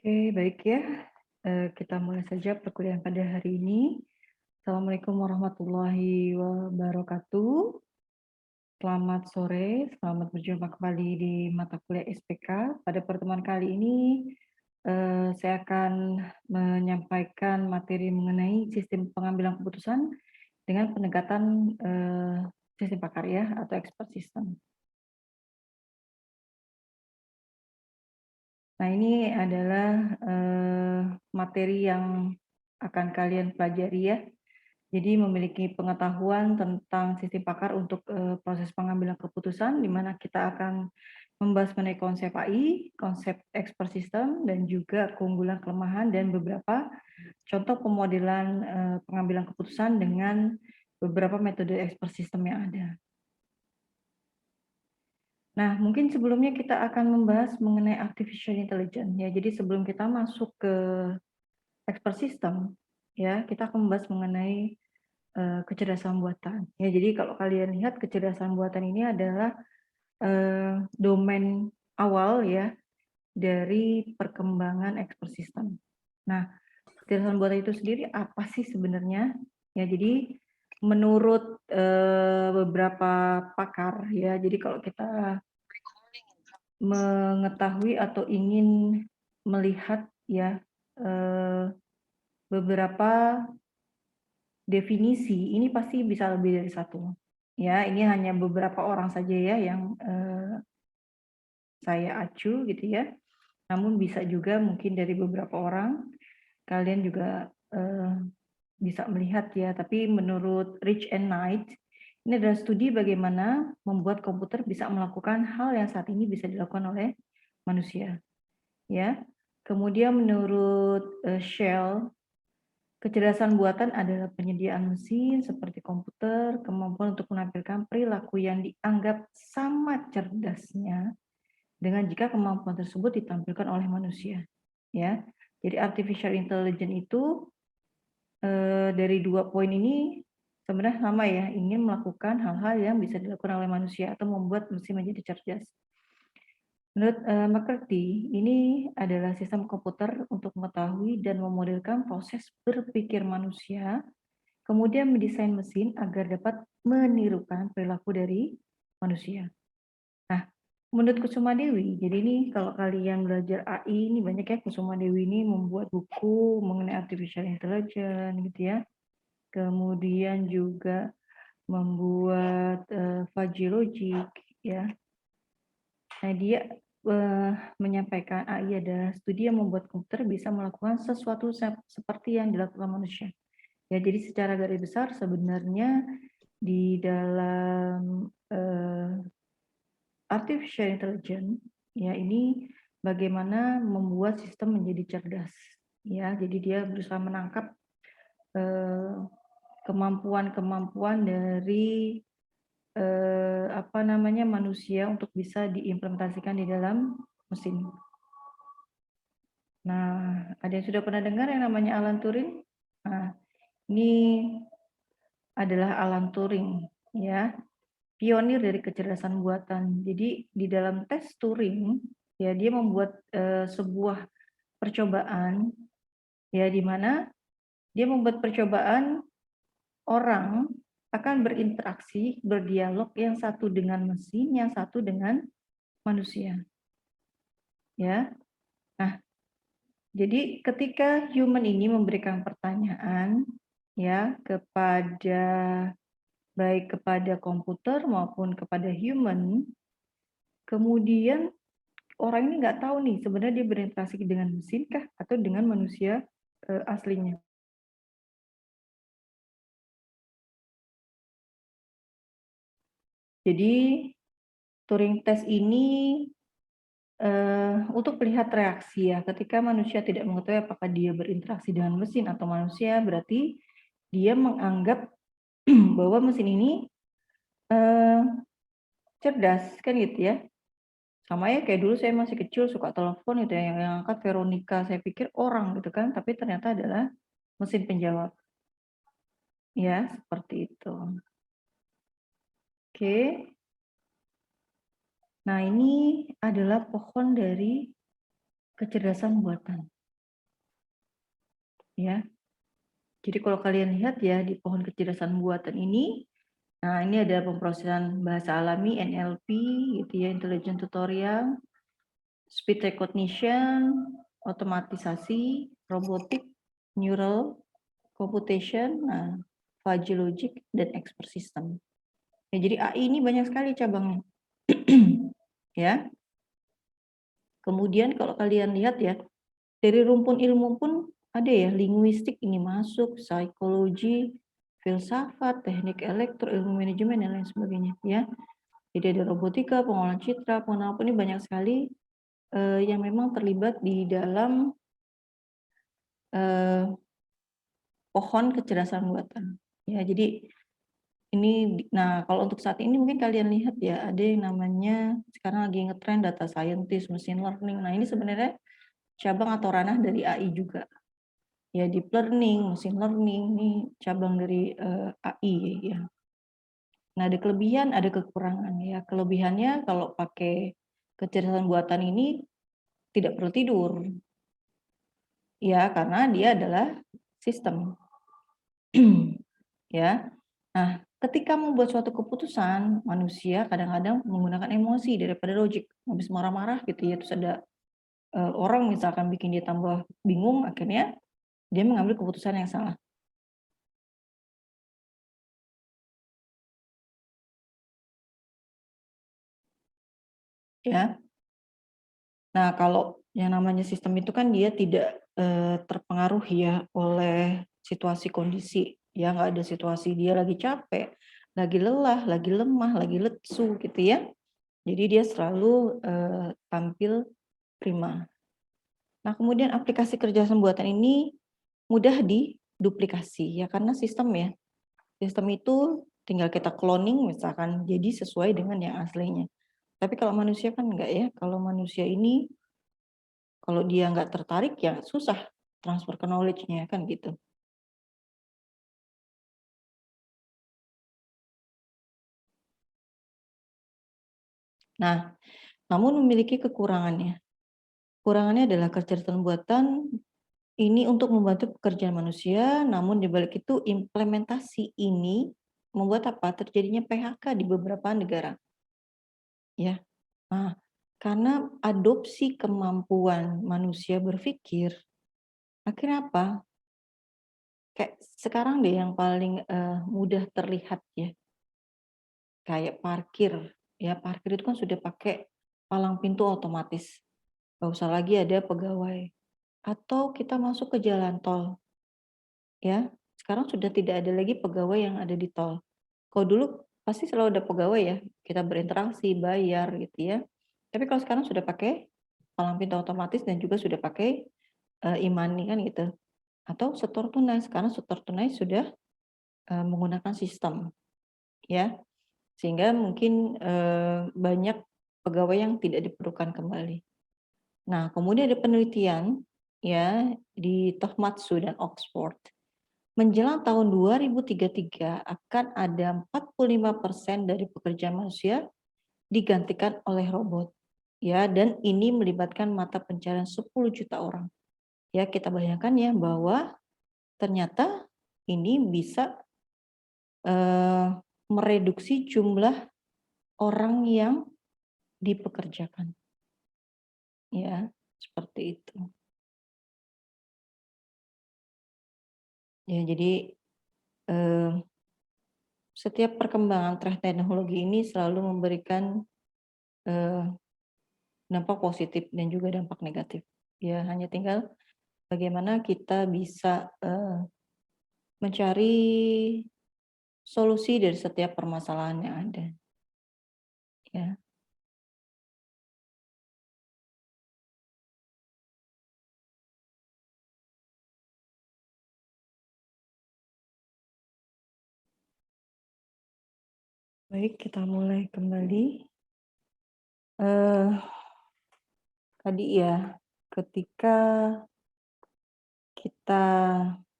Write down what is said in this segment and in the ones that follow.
Oke, baik ya. Kita mulai saja perkuliahan pada hari ini. Assalamualaikum warahmatullahi wabarakatuh. Selamat sore, selamat berjumpa kembali di mata kuliah SPK. Pada pertemuan kali ini, saya akan menyampaikan materi mengenai sistem pengambilan keputusan dengan pendekatan sistem pakar ya, atau expert system. Nah, ini adalah materi yang akan kalian pelajari ya. Jadi memiliki pengetahuan tentang sistem pakar untuk proses pengambilan keputusan, di mana kita akan membahas mengenai konsep AI, konsep expert system, dan juga keunggulan, kelemahan, dan beberapa contoh pemodelan pengambilan keputusan dengan beberapa metode expert system yang ada. Nah, mungkin sebelumnya kita akan membahas mengenai artificial intelligence ya. Jadi sebelum kita masuk ke expert system, ya kita akan membahas mengenai kecerdasan buatan. Ya, jadi kalau kalian lihat kecerdasan buatan ini adalah domain awal ya dari perkembangan expert system. Nah, kecerdasan buatan itu sendiri apa sih sebenarnya? Ya, jadi menurut beberapa pakar ya, jadi kalau kita mengetahui atau ingin melihat ya beberapa definisi, ini pasti bisa lebih dari satu. Ya, ini hanya beberapa orang saja ya yang saya acu gitu ya. Namun bisa juga mungkin dari beberapa orang, kalian juga bisa melihat ya. Tapi menurut Rich and Knight, ini adalah studi bagaimana membuat komputer bisa melakukan hal yang saat ini bisa dilakukan oleh manusia. Ya. Kemudian menurut Shell, kecerdasan buatan adalah penyediaan mesin seperti komputer, kemampuan untuk menampilkan perilaku yang dianggap sama cerdasnya dengan jika kemampuan tersebut ditampilkan oleh manusia. Ya, jadi artificial intelligence itu dari dua poin ini sebenarnya sama ya, ingin melakukan hal-hal yang bisa dilakukan oleh manusia atau membuat mesin menjadi cerdas. Menurut McCarthy, ini adalah sistem komputer untuk mengetahui dan memodelkan proses berpikir manusia, kemudian mendesain mesin agar dapat menirukan perilaku dari manusia. Nah, menurut Kusuma Dewi, jadi ini kalau kalian belajar AI, ini banyak ya, Kusuma Dewi ini membuat buku mengenai artificial intelligence gitu ya. Kemudian juga membuat fuzzy logic ya. Nah, dia menyampaikan AI adalah studi yang membuat komputer bisa melakukan sesuatu seperti yang dilakukan manusia. Ya, jadi secara garis besar sebenarnya di dalam artificial intelligence ya ini bagaimana membuat sistem menjadi cerdas. Ya, jadi dia berusaha menangkap kemampuan-kemampuan dari manusia untuk bisa diimplementasikan di dalam mesin. Nah, ada yang sudah pernah dengar yang namanya Alan Turing? Nah, ini adalah Alan Turing, ya, pionir dari kecerdasan buatan. Jadi di dalam tes Turing, ya dia membuat sebuah percobaan, ya di mana dia membuat percobaan orang akan berinteraksi, berdialog yang satu dengan mesin, yang satu dengan manusia. Ya. Nah, jadi ketika human ini memberikan pertanyaan ya baik kepada komputer maupun kepada human, kemudian orang ini nggak tahu nih sebenarnya dia berinteraksi dengan mesin kah atau dengan manusia aslinya. Jadi Turing test ini untuk melihat reaksi ya, ketika manusia tidak mengetahui apakah dia berinteraksi dengan mesin atau manusia, berarti dia menganggap bahwa mesin ini cerdas, kan gitu ya. Sama ya kayak dulu saya masih kecil suka telepon gitu ya, yang angkat Veronica, saya pikir orang gitu kan, tapi ternyata adalah mesin penjawab. Ya, seperti itu. Oke. Nah, ini adalah pohon dari kecerdasan buatan. ya. Jadi kalau kalian lihat ya di pohon kecerdasan buatan ini, nah ini ada pemrosesan bahasa alami NLP gitu ya, intelligent tutorial, speech recognition, otomatisasi, robotik, neural, computation, nah, fuzzy logic, dan expert system. Ya, jadi AI ini banyak sekali cabangnya. Ya. Kemudian kalau kalian lihat ya, dari rumpun ilmu pun ada ya, linguistik ini masuk, psikologi, filsafat, teknik elektro, ilmu manajemen, dan lain sebagainya ya. Jadi ada robotika, pengolahan citra, pengenalan ini banyak sekali yang memang terlibat di dalam pohon kecerdasan buatan. Ya, jadi ini, nah kalau untuk saat ini mungkin kalian lihat ya, ada yang namanya sekarang lagi ngetrend data scientist, machine learning. Nah ini sebenarnya cabang atau ranah dari AI juga. Ya deep learning, machine learning, ini cabang dari AI ya. Nah ada kelebihan, ada kekurangan ya. Kelebihannya kalau pakai kecerdasan buatan ini tidak perlu tidur. Ya karena dia adalah sistem. Ya. Nah, ketika membuat suatu keputusan, manusia kadang-kadang menggunakan emosi daripada logik. Habis marah-marah gitu ya, terus ada orang misalkan bikin dia tambah bingung, akhirnya dia mengambil keputusan yang salah. Ya. Nah, kalau yang namanya sistem itu kan dia tidak terpengaruh ya oleh situasi kondisi. Ya, nggak ada situasi dia lagi capek, lagi lelah, lagi lemah, lagi lesu gitu ya. Jadi dia selalu tampil prima. Nah, kemudian aplikasi kerjasama buatan ini mudah diduplikasi ya karena sistem ya. Sistem itu tinggal kita cloning misalkan jadi sesuai dengan yang aslinya. Tapi kalau manusia kan enggak ya. Kalau manusia ini kalau dia nggak tertarik ya susah transfer ke knowledge-nya kan gitu. Nah, namun memiliki kekurangannya. Kekurangannya adalah kecerdasan buatan ini untuk membantu pekerjaan manusia, namun di balik itu implementasi ini membuat apa? Terjadinya PHK di beberapa negara. Ya. Nah, karena adopsi kemampuan manusia berpikir, akhirnya apa? Kayak sekarang deh yang paling mudah terlihat ya, kayak parkir. Ya, parkir itu kan sudah pakai palang pintu otomatis. Nggak usah lagi ada pegawai. Atau kita masuk ke jalan tol, ya. Sekarang sudah tidak ada lagi pegawai yang ada di tol. Kalau dulu pasti selalu ada pegawai ya, kita berinteraksi, bayar gitu ya. Tapi kalau sekarang sudah pakai palang pintu otomatis dan juga sudah pakai e-money kan gitu. Atau setor tunai, sekarang setor tunai sudah menggunakan sistem ya. Sehingga mungkin banyak pegawai yang tidak diperlukan kembali. Nah, kemudian ada penelitian ya di Tohmatsu dan Oxford. Menjelang tahun 2033 akan ada 45% dari pekerjaan manusia digantikan oleh robot. Ya, dan ini melibatkan mata pencarian 10 juta orang. Ya, kita bayangkan ya bahwa ternyata ini bisa mereduksi jumlah orang yang dipekerjakan. Ya, seperti itu. Ya, jadi setiap perkembangan teknologi ini selalu memberikan dampak positif dan juga dampak negatif. Ya, hanya tinggal bagaimana kita bisa mencari solusi dari setiap permasalahan yang ada. Ya. Baik, kita mulai kembali. Tadi ya, ketika kita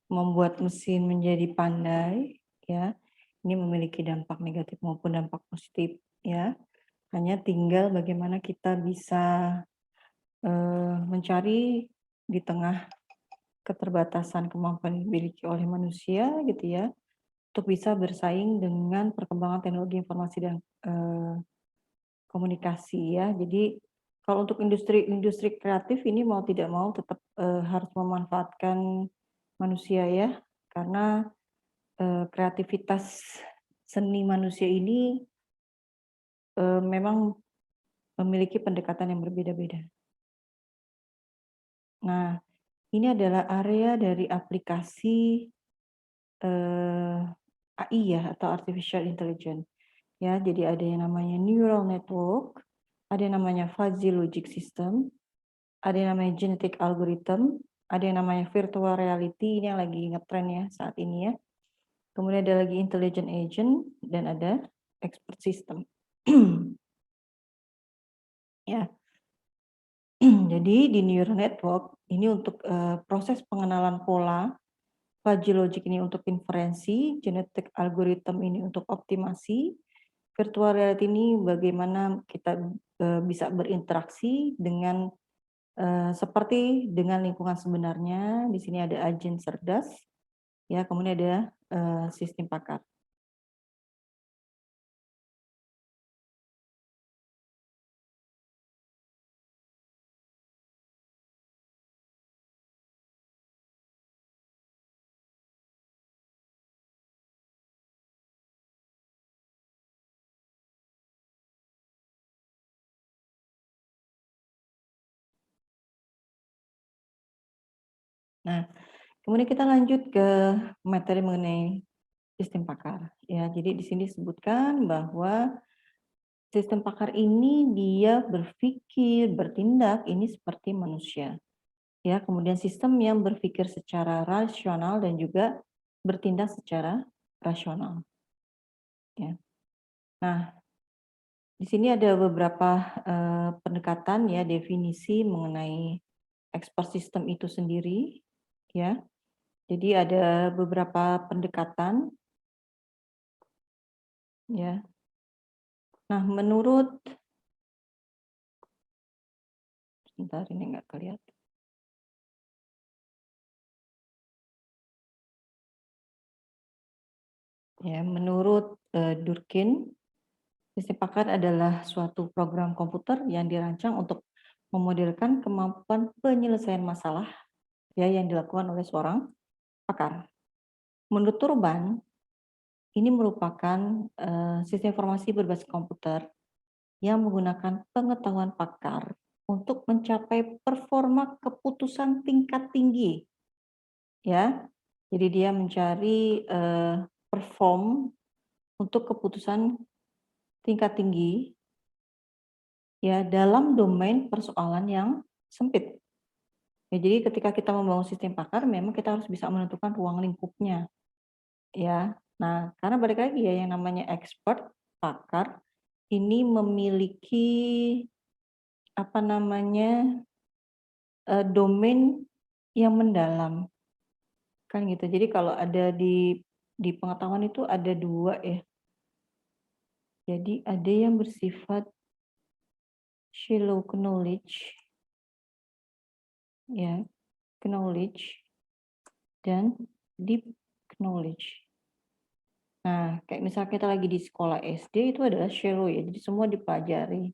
membuat mesin menjadi pandai, ya, ini memiliki dampak negatif maupun dampak positif, ya. Hanya tinggal bagaimana kita bisa mencari di tengah keterbatasan kemampuan yang dimiliki oleh manusia gitu ya, untuk bisa bersaing dengan perkembangan teknologi informasi dan, komunikasi ya. Jadi kalau untuk industri kreatif ini mau tidak mau tetap, harus memanfaatkan manusia ya, karena, kreativitas seni manusia ini, memang memiliki pendekatan yang berbeda-beda. Nah, ini adalah area dari aplikasi, eee, AI ya atau artificial intelligence ya. Jadi ada yang namanya neural network, ada yang namanya fuzzy logic system, ada yang namanya genetic algorithm, ada yang namanya virtual reality, ini yang lagi ngetren ya saat ini ya. Kemudian ada lagi intelligent agent dan ada expert system. Ya, jadi di neural network ini untuk, proses pengenalan pola, fuzzy logic ini untuk inferensi, genetic algorithm ini untuk optimasi, virtual reality ini bagaimana kita, bisa berinteraksi dengan, seperti dengan lingkungan sebenarnya. Di sini ada agen cerdas, ya, kemudian ada, sistem pakar. Nah, kemudian kita lanjut ke materi mengenai sistem pakar, ya. Jadi di sini disebutkan bahwa sistem pakar ini dia berpikir, bertindak ini seperti manusia, ya. Kemudian sistem yang berpikir secara rasional dan juga bertindak secara rasional, ya. Nah, di sini ada beberapa, pendekatan ya, definisi mengenai expert system itu sendiri, ya. Jadi ada beberapa pendekatan, ya. Nah, sebentar ini nggak kelihatan. Ya, menurut, Durkheim, sistem pakar adalah suatu program komputer yang dirancang untuk memodelkan kemampuan penyelesaian masalah ya yang dilakukan oleh seorang pakar. Menurut Turban, ini merupakan, sistem informasi berbasis komputer yang menggunakan pengetahuan pakar untuk mencapai performa keputusan tingkat tinggi, ya. Jadi dia mencari, perform untuk keputusan tingkat tinggi, ya, dalam domain persoalan yang sempit. Ya, jadi ketika kita membangun sistem pakar memang kita harus bisa menentukan ruang lingkupnya, ya. Nah, karena balik lagi ya yang namanya expert, pakar, ini memiliki, apa namanya, domain yang mendalam, kan gitu. Jadi kalau ada di pengetahuan itu ada 2 ya. Jadi ada yang bersifat shallow knowledge, ya, knowledge dan deep knowledge. Nah, kayak misalnya kita lagi di sekolah SD itu adalah shallow ya, jadi semua dipelajari.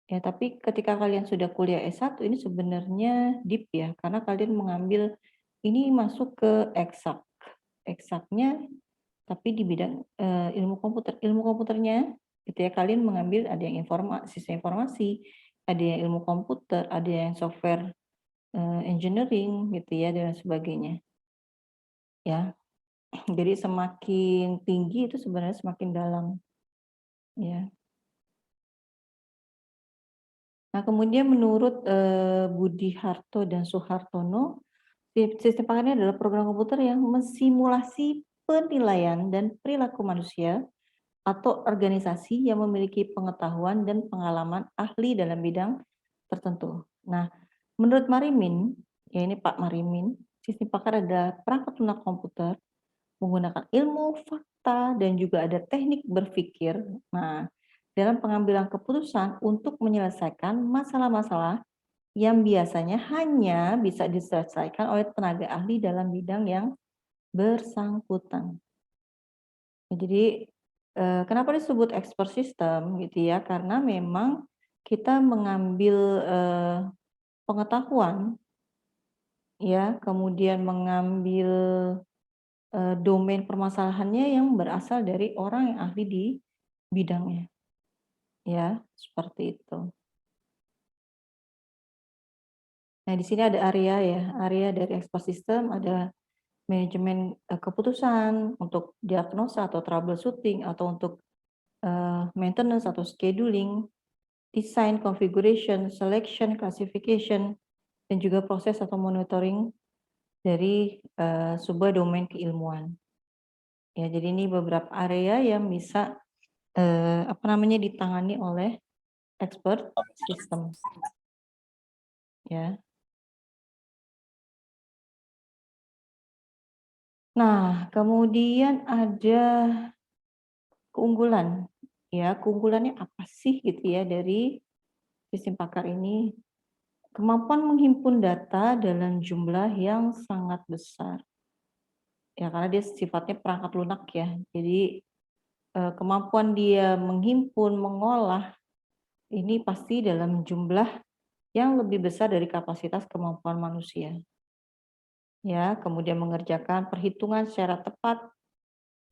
Ya, tapi ketika kalian sudah kuliah S1 ini sebenarnya deep ya, karena kalian mengambil ini masuk ke eksak. Eksaknya tapi di bidang, ilmu komputer. Ilmu komputernya gitu ya, kalian mengambil ada yang sistem informasi, ada yang ilmu komputer, ada yang software, engineering gitu ya dan sebagainya, ya. Jadi semakin tinggi itu sebenarnya semakin dalam, ya. Nah, kemudian menurut, Budi Harto dan Suhartono, sistem pakar ini adalah program komputer yang mensimulasi penilaian dan perilaku manusia atau organisasi yang memiliki pengetahuan dan pengalaman ahli dalam bidang tertentu. Nah, menurut Marimin, ya ini Pak Marimin, sistem pakar adalah perangkat lunak komputer menggunakan ilmu, fakta, dan juga ada teknik berpikir. Nah, dalam pengambilan keputusan untuk menyelesaikan masalah-masalah yang biasanya hanya bisa diselesaikan oleh tenaga ahli dalam bidang yang bersangkutan. Jadi, kenapa disebut expert system gitu ya, karena memang kita mengambil, pengetahuan ya, kemudian mengambil, domain permasalahannya yang berasal dari orang yang ahli di bidangnya, ya, seperti itu. Nah, di sini ada area ya, area dari expert system, ada manajemen, keputusan, untuk diagnosa atau troubleshooting, atau untuk, maintenance atau scheduling, design, configuration, selection, classification, dan juga proses atau monitoring dari, sebuah domain keilmuan. Ya, jadi ini beberapa area yang bisa, apa namanya, ditangani oleh expert system, ya. Nah, kemudian ada keunggulan, ya, keunggulannya apa sih gitu ya dari sistem Pakar ini? Kemampuan menghimpun data dalam jumlah yang sangat besar. Ya, karena dia sifatnya perangkat lunak ya. Jadi, kemampuan dia menghimpun, mengolah, ini pasti dalam jumlah yang lebih besar dari kapasitas kemampuan manusia. Ya, kemudian mengerjakan perhitungan secara tepat,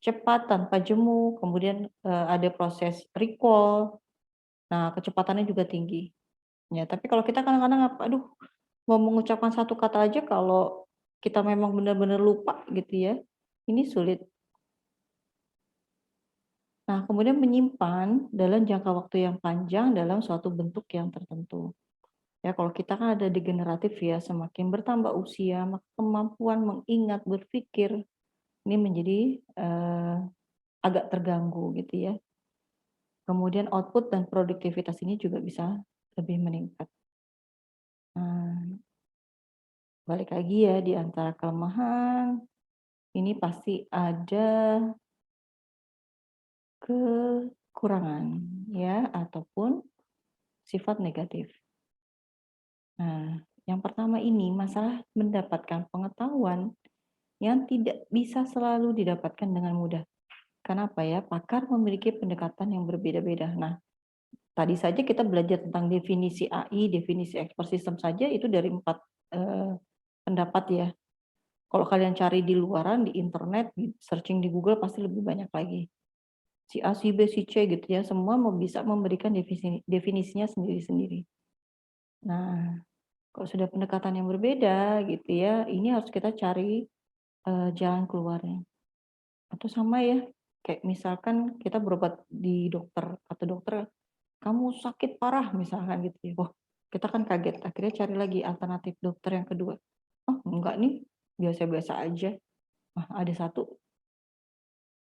cepat, tanpa jemu, kemudian, ada proses recall. Nah, kecepatannya juga tinggi. Ya, tapi kalau kita kadang-kadang aduh, mau mengucapkan satu kata aja kalau kita memang benar-benar lupa gitu ya, ini sulit. Nah, kemudian menyimpan dalam jangka waktu yang panjang dalam suatu bentuk yang tertentu. Ya, kalau kita kan ada degeneratif ya, semakin bertambah usia, maka kemampuan mengingat, berpikir ini menjadi agak terganggu gitu ya. Kemudian output dan produktivitas ini juga bisa lebih meningkat. Nah, balik lagi ya di antara kelemahan, ini pasti ada kekurangan ya ataupun sifat negatif. Nah, yang pertama ini masalah mendapatkan pengetahuan yang tidak bisa selalu didapatkan dengan mudah. Kenapa ya? Pakar memiliki pendekatan yang berbeda-beda. Nah, tadi saja kita belajar tentang definisi AI, definisi expert system saja itu dari 4 pendapat ya. Kalau kalian cari di luaran, di internet, di searching di Google pasti lebih banyak lagi. Si A, si B, si C gitu ya, semua bisa memberikan definisinya sendiri-sendiri. Nah, kalau sudah pendekatan yang berbeda gitu ya, ini harus kita cari jalan keluarnya. Atau sama ya, kayak misalkan kita berobat di dokter, kata dokter, "Kamu sakit parah," misalkan gitu ya. Wah, kita kan kaget, akhirnya cari lagi alternatif dokter yang kedua. "Oh, enggak nih, biasa-biasa aja." Nah,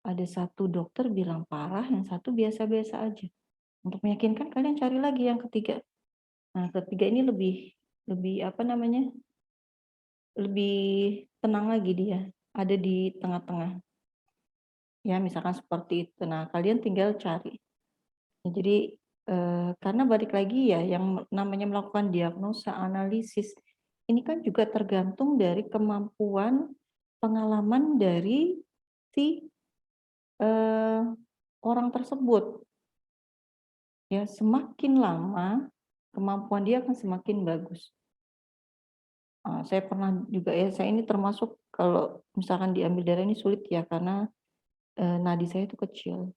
ada satu dokter bilang parah, yang satu biasa-biasa aja. Untuk meyakinkan kalian cari lagi yang ketiga. Nah, ketiga ini lebih lebih apa namanya, lebih tenang lagi dia, ada di tengah-tengah. Ya, misalkan seperti itu. Nah, kalian tinggal cari. Ya, jadi, karena balik lagi ya, yang namanya melakukan diagnosa, analisis, ini kan juga tergantung dari kemampuan pengalaman dari si, eee, orang tersebut. Ya, semakin lama kemampuan dia akan semakin bagus. Saya pernah juga ya, saya ini termasuk kalau misalkan diambil darah ini sulit ya, karena, nadi saya itu kecil.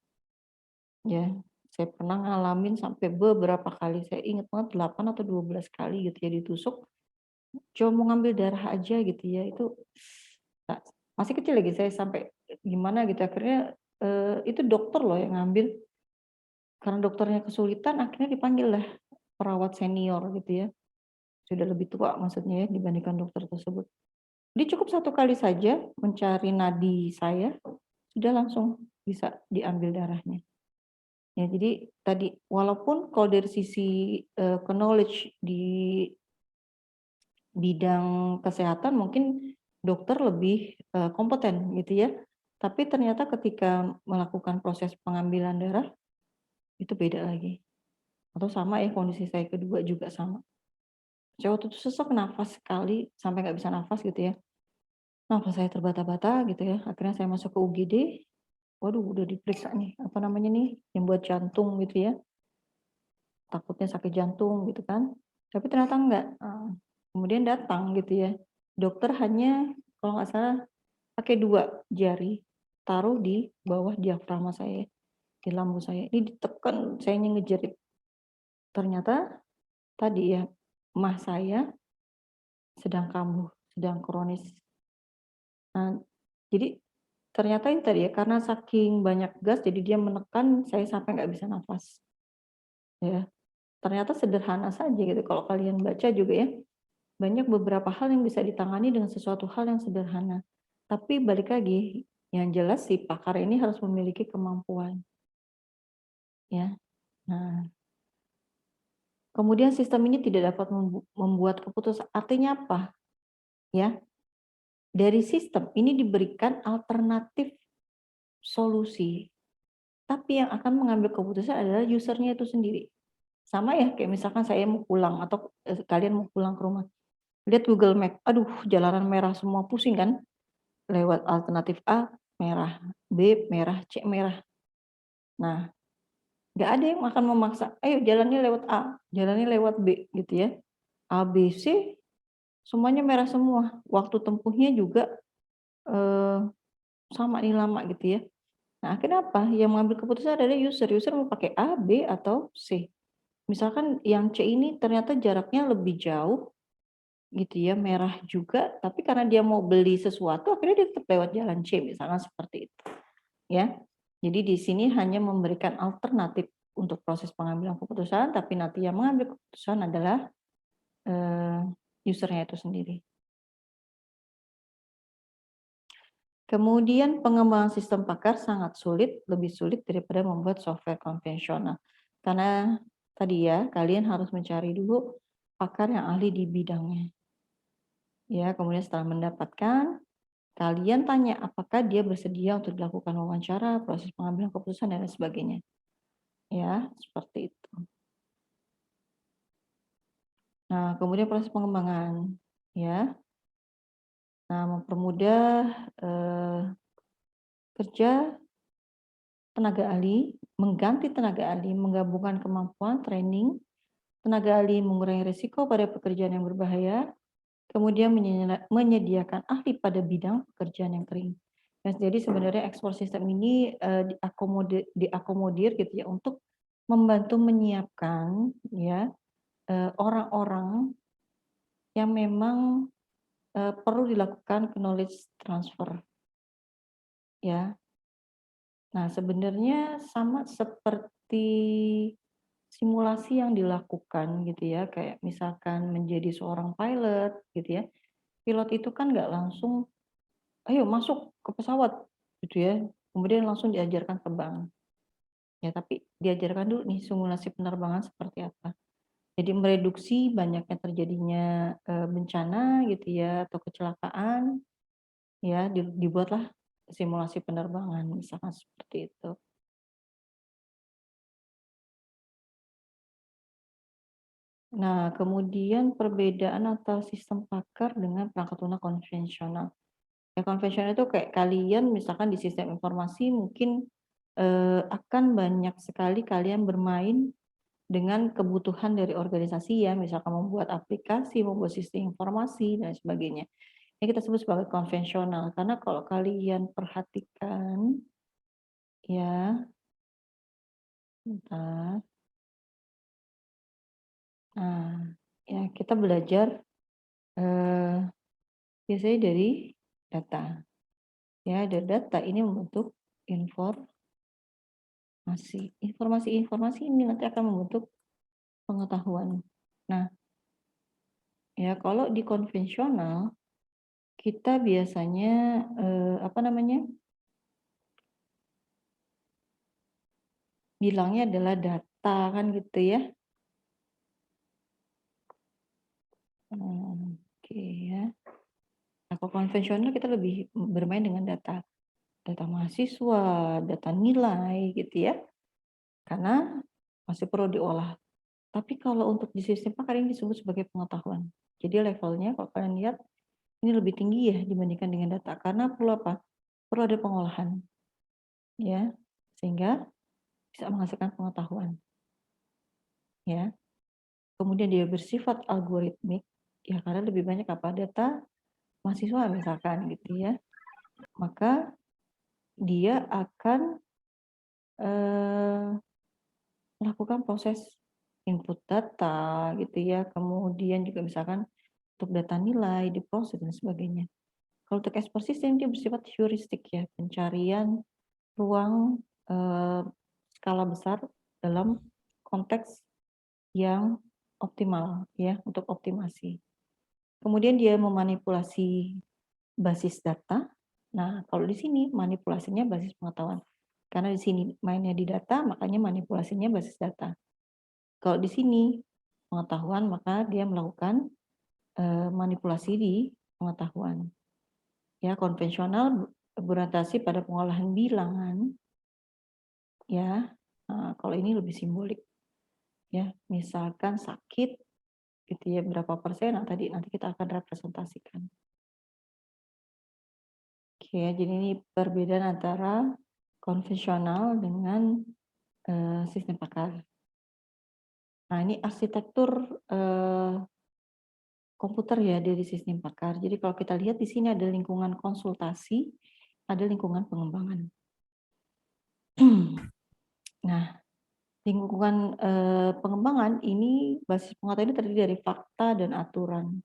Ya, saya pernah ngalamin sampai beberapa kali, saya ingat banget 8 atau 12 kali gitu ya ditusuk, cuma mau ngambil darah aja gitu ya, itu nah, masih kecil lagi saya sampai gimana gitu, akhirnya, itu dokter loh yang ngambil, karena dokternya kesulitan akhirnya dipanggil lah perawat senior gitu ya, sudah lebih tua maksudnya ya dibandingkan dokter tersebut. Dia cukup satu kali saja mencari nadi saya, sudah langsung bisa diambil darahnya. Ya, jadi tadi walaupun kalau dari sisi, knowledge di bidang kesehatan mungkin dokter lebih, kompeten gitu ya, tapi ternyata ketika melakukan proses pengambilan darah, itu beda lagi. Atau sama ya kondisi saya kedua juga sama. Saya waktu itu sesak nafas sekali, sampai nggak bisa nafas gitu ya. Nafas saya terbata-bata gitu ya, akhirnya saya masuk ke UGD, waduh udah diperiksa nih, apa namanya nih, yang buat jantung gitu ya, takutnya sakit jantung gitu kan, tapi ternyata enggak, kemudian datang gitu ya, dokter hanya kalau nggak salah pakai 2 jari, taruh di bawah diafragma saya, di lambung saya, ini ditekan, sayanya ngejerit. Ternyata tadi ya, MAH saya sedang kambuh, sedang kronis. Nah, jadi ternyata itu tadi ya, karena saking banyak gas, jadi dia menekan saya sampai nggak bisa nafas, ya. Ternyata sederhana saja gitu, kalau kalian baca juga ya, banyak beberapa hal yang bisa ditangani dengan sesuatu hal yang sederhana. Tapi balik lagi, yang jelas si pakar ini harus memiliki kemampuan, ya. Nah, kemudian sistem ini tidak dapat membuat keputusan, artinya apa? Ya, dari sistem ini diberikan alternatif solusi, tapi yang akan mengambil keputusan adalah usernya itu sendiri. Sama ya, kayak misalkan saya mau pulang atau, kalian mau pulang ke rumah, lihat Google Map, aduh jalanan merah semua, pusing kan? Lewat alternatif A, merah, B, merah, C, merah. Nah, nggak ada yang akan memaksa, "Ayo jalannya lewat A, jalannya lewat B," gitu ya. A, B, C, semuanya merah semua, waktu tempuhnya juga, eee, sama nih lama gitu ya. Nah, akhirnya apa? Yang mengambil keputusan adalah user mau pakai A, B, atau C. Misalkan yang C ini ternyata jaraknya lebih jauh gitu ya, merah juga, tapi karena dia mau beli sesuatu akhirnya dia tetap lewat jalan C, misalnya seperti itu, ya. Jadi di sini hanya memberikan alternatif untuk proses pengambilan keputusan, tapi nanti yang mengambil keputusan adalah, eee, user-nya itu sendiri. Kemudian pengembangan sistem pakar sangat sulit, lebih sulit daripada membuat software konvensional. Karena tadi ya, kalian harus mencari dulu pakar yang ahli di bidangnya. Ya, kemudian setelah mendapatkan, kalian tanya apakah dia bersedia untuk dilakukan wawancara, proses pengambilan keputusan dan lain sebagainya. Ya, seperti itu. Nah, kemudian proses pengembangan, ya. Nah, mempermudah kerja tenaga ahli, mengganti tenaga ahli, menggabungkan kemampuan training, tenaga ahli mengurangi risiko pada pekerjaan yang berbahaya, kemudian menyediakan ahli pada bidang pekerjaan yang kering. Nah, jadi sebenarnya ekspor sistem ini diakomodir gitu ya untuk membantu menyiapkan ya orang-orang yang memang perlu dilakukan knowledge transfer ya. Nah, sebenarnya sama seperti simulasi yang dilakukan gitu ya, kayak misalkan menjadi seorang pilot gitu ya. Pilot itu kan nggak langsung, "Ayo masuk ke pesawat," gitu ya, kemudian langsung diajarkan terbang. Ya, tapi diajarkan dulu nih simulasi penerbangan seperti apa. Jadi mereduksi banyaknya terjadinya, bencana gitu ya atau kecelakaan, ya dibuatlah simulasi penerbangan misalkan seperti itu. Nah, kemudian perbedaan antara sistem pakar dengan perangkat lunak konvensional. Ya konvensional itu kayak kalian misalkan di sistem informasi mungkin, akan banyak sekali kalian bermain dengan kebutuhan dari organisasi ya, misalkan membuat aplikasi, membuat sistem informasi dan sebagainya. Ini kita sebut sebagai konvensional, karena kalau kalian perhatikan ya, bentar. Nah, ya kita belajar, eee, biasanya dari data. Ya, dari data ini membentuk informasi ini nanti akan membentuk pengetahuan. Nah, ya kalau di konvensional kita biasanya, apa namanya, bilangnya adalah data kan gitu ya. Oke ya. Nah, kalau konvensional kita lebih bermain dengan data. Data mahasiswa, data nilai gitu ya. Karena masih perlu diolah. Tapi kalau untuk di sistem pakar ini disebut sebagai pengetahuan. Jadi levelnya kalau kalian lihat ini lebih tinggi ya dibandingkan dengan data karena perlu apa? Perlu ada pengolahan ya sehingga bisa menghasilkan pengetahuan ya. Kemudian dia bersifat algoritmik ya karena lebih banyak apa data mahasiswa misalkan gitu ya. Maka dia akan melakukan proses input data gitu ya, kemudian juga misalkan untuk data nilai, diproses dan sebagainya. Kalau untuk expert system dia bersifat heuristik ya, pencarian ruang skala besar dalam konteks yang optimal ya, untuk optimasi. Kemudian dia memanipulasi basis data. Nah, kalau di sini manipulasinya basis pengetahuan. Karena di sini mainnya di data, makanya manipulasinya basis data. Kalau di sini pengetahuan, maka dia melakukan manipulasi di pengetahuan. Ya, konvensional berorientasi pada pengolahan bilangan. Ya, kalau ini lebih simbolik. Ya, misalkan sakit, gitu ya berapa persen. Nah, tadi nanti kita akan representasikan. Oke, jadi ini perbedaan antara konvensional dengan sistem pakar. Nah, ini arsitektur komputer ya dari sistem pakar. Jadi kalau kita lihat di sini ada lingkungan konsultasi, ada lingkungan pengembangan. Nah, lingkungan pengembangan ini basis pengetahuan ini terdiri dari fakta dan aturan.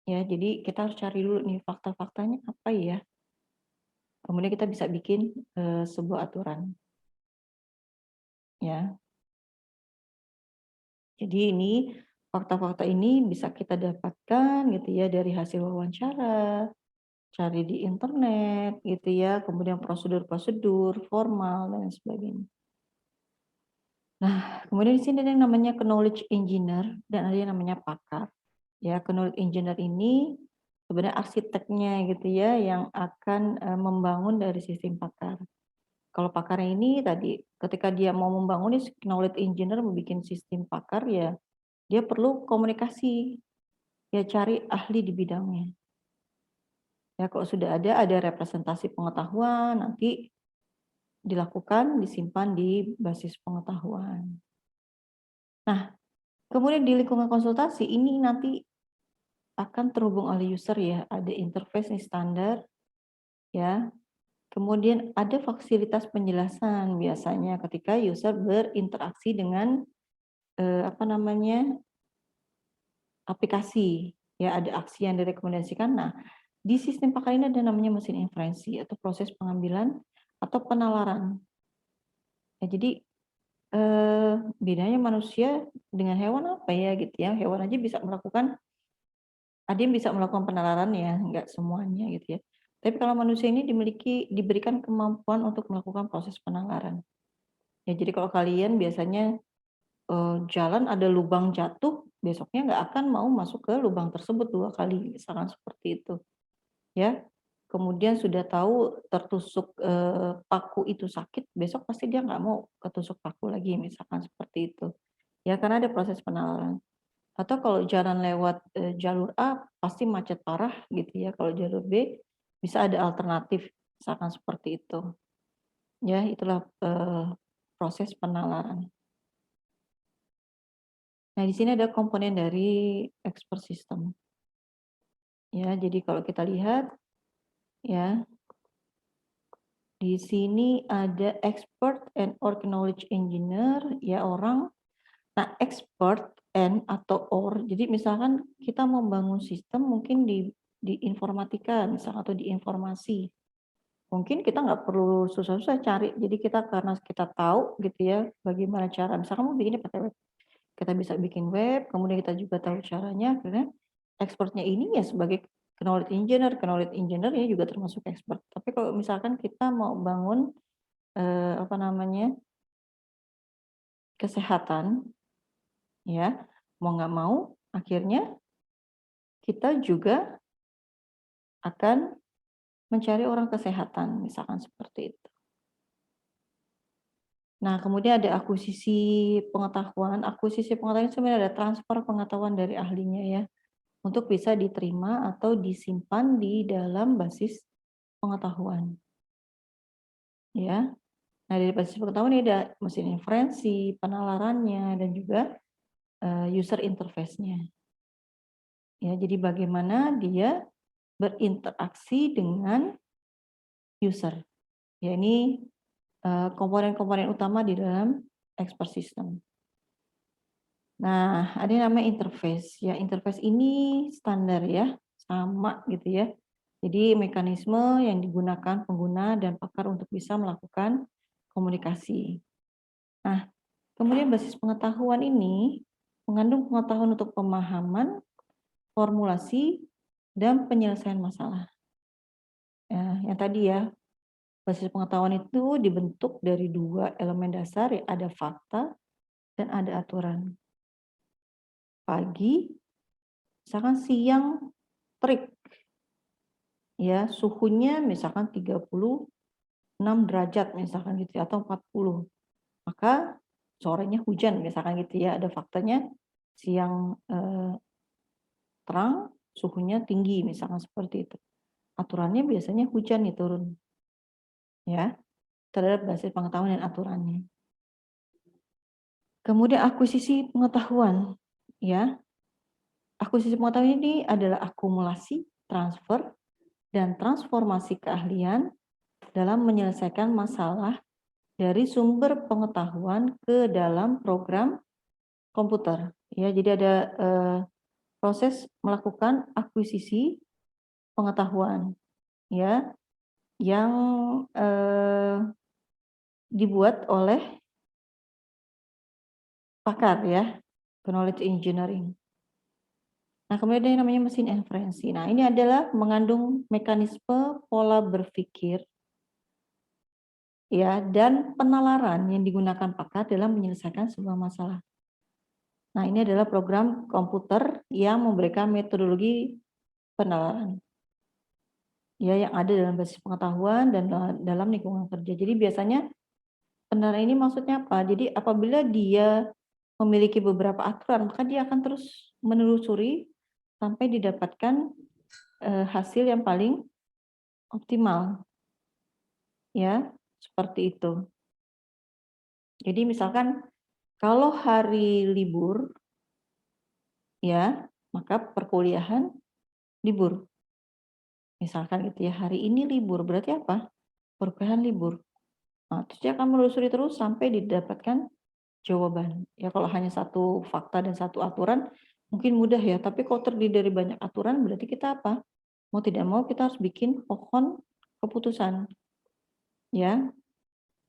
Ya, jadi kita harus cari dulu nih fakta-faktanya apa ya. Kemudian kita bisa bikin sebuah aturan. Ya. Jadi ini fakta-fakta ini bisa kita dapatkan gitu ya dari hasil wawancara, cari di internet gitu ya, kemudian prosedur-prosedur formal dan sebagainya. Nah, kemudian di sini ada yang namanya knowledge engineer dan ada yang namanya pakar. Ya, knowledge engineer ini sebenarnya arsiteknya gitu ya yang akan membangun dari sistem pakar. Kalau pakarnya ini tadi ketika dia mau membangun knowledge engineer membuat sistem pakar ya dia perlu komunikasi, ya cari ahli di bidangnya. Ya kalau sudah ada representasi pengetahuan, nanti dilakukan, disimpan di basis pengetahuan. Nah, kemudian di lingkungan konsultasi ini nanti akan terhubung oleh user ya, ada interface standar, ya. Kemudian ada fasilitas penjelasan biasanya ketika user berinteraksi dengan aplikasi, ya ada aksi yang direkomendasikan. Nah, di sistem pakar ini ada namanya mesin inferensi atau proses pengambilan atau penalaran. Ya, jadi bedanya manusia dengan hewan apa ya gitu ya? Hewan aja bisa melakukan, ada yang bisa melakukan penalaran ya, nggak semuanya gitu ya. Tapi kalau manusia ini diberikan kemampuan untuk melakukan proses penalaran. Ya, jadi kalau kalian biasanya jalan ada lubang jatuh, besoknya nggak akan mau masuk ke lubang tersebut 2 kali, misalkan seperti itu. Ya, kemudian sudah tahu tertusuk paku itu sakit, besok pasti dia nggak mau ketusuk paku lagi, misalkan seperti itu. Ya, karena ada proses penalaran. Atau kalau jalan lewat jalur A pasti macet parah gitu ya, kalau jalur B bisa ada alternatif, misalkan seperti itu. Ya, itulah proses penalaran. Nah, di sini ada komponen dari expert system. Ya, jadi kalau kita lihat ya, di sini ada expert and or knowledge engineer, ya orang. Nah, expert and atau or, jadi misalkan kita membangun sistem mungkin di informatika misalkan atau di informasi. Mungkin kita nggak perlu susah-susah cari, jadi kita karena kita tahu gitu ya bagaimana cara, misalkan mau bikinnya pakai web. Kita bisa bikin web, kemudian kita juga tahu caranya, karena expertnya ini ya sebagai knowledge engineer ya juga termasuk expert. Tapi kalau misalkan kita mau bangun kesehatan, ya mau nggak mau akhirnya kita juga akan mencari orang kesehatan, misalkan seperti itu. Nah, kemudian ada akuisisi pengetahuan. Akuisisi pengetahuan sebenarnya ada transfer pengetahuan dari ahlinya ya, untuk bisa diterima atau disimpan di dalam basis pengetahuan. Ya. Nah, dari basis pengetahuan ini ada mesin inferensi, penalarannya, dan juga user interface-nya. Ya, jadi bagaimana dia berinteraksi dengan user. Ya, ini komponen-komponen utama di dalam expert system. Nah, ada yang namanya interface. Ya, interface ini standar ya, sama gitu ya. Jadi mekanisme yang digunakan pengguna dan pakar untuk bisa melakukan komunikasi. Nah, kemudian basis pengetahuan ini mengandung pengetahuan untuk pemahaman, formulasi, dan penyelesaian masalah. Ya, yang tadi ya, basis pengetahuan itu dibentuk dari dua elemen dasar, ya, ada fakta dan ada aturan. Pagi, misalkan siang terik, ya suhunya misalkan 36 derajat misalkan gitu ya, atau 40. Maka sorenya hujan misalkan gitu ya, ada faktanya siang terang, suhunya tinggi misalkan seperti itu. Aturannya biasanya hujan nih turun. Ya, terhadap basis pengetahuan dan aturannya. Kemudian akuisisi pengetahuan, ya. Akuisisi pengetahuan ini adalah akumulasi, transfer, dan transformasi keahlian dalam menyelesaikan masalah dari sumber pengetahuan ke dalam program komputer. Ya, jadi ada proses melakukan akuisisi pengetahuan, ya, yang dibuat oleh pakar ya, knowledge engineering. Nah, kemudian ada yang namanya mesin inferensi. Nah, ini adalah mengandung mekanisme pola berpikir ya dan penalaran yang digunakan pakar dalam menyelesaikan sebuah masalah. Nah, ini adalah program komputer yang memberikan metodologi penalaran. Ya, yang ada dalam basis pengetahuan dan dalam lingkungan kerja. Jadi biasanya penalaran ini maksudnya apa? Jadi apabila dia memiliki beberapa aturan, maka dia akan terus menelusuri sampai didapatkan hasil yang paling optimal. Ya, seperti itu. Jadi misalkan kalau hari libur, ya, maka perkuliahan libur. Misalkan gitu ya, hari ini libur, berarti apa? Perkuliahan libur. Nah, terus dia akan menelusuri terus sampai didapatkan jawaban. Ya, kalau hanya satu fakta dan satu aturan, mungkin mudah ya. Tapi kalau terdiri dari banyak aturan, berarti kita apa? Mau tidak mau kita harus bikin pohon keputusan. Ya,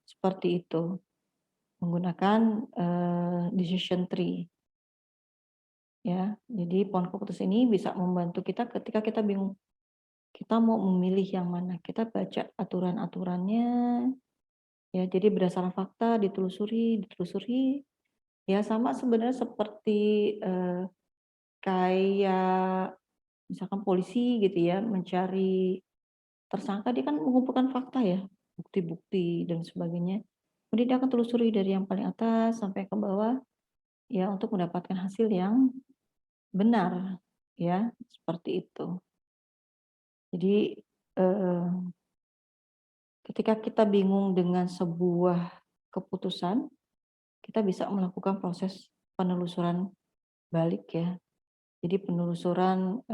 seperti itu. Menggunakan decision tree. Ya, jadi pohon keputusan ini bisa membantu kita ketika kita bingung. Kita mau memilih yang mana? Kita baca aturan-aturannya, ya. Jadi berdasarkan fakta ditelusuri. Ya, sama sebenarnya seperti kayak misalkan polisi gitu ya, mencari tersangka, dia kan mengumpulkan fakta ya, bukti-bukti dan sebagainya. Kemudian dia akan telusuri dari yang paling atas sampai ke bawah, ya, untuk mendapatkan hasil yang benar, ya, seperti itu. Jadi ketika kita bingung dengan sebuah keputusan, kita bisa melakukan proses penelusuran balik ya. Jadi penelusuran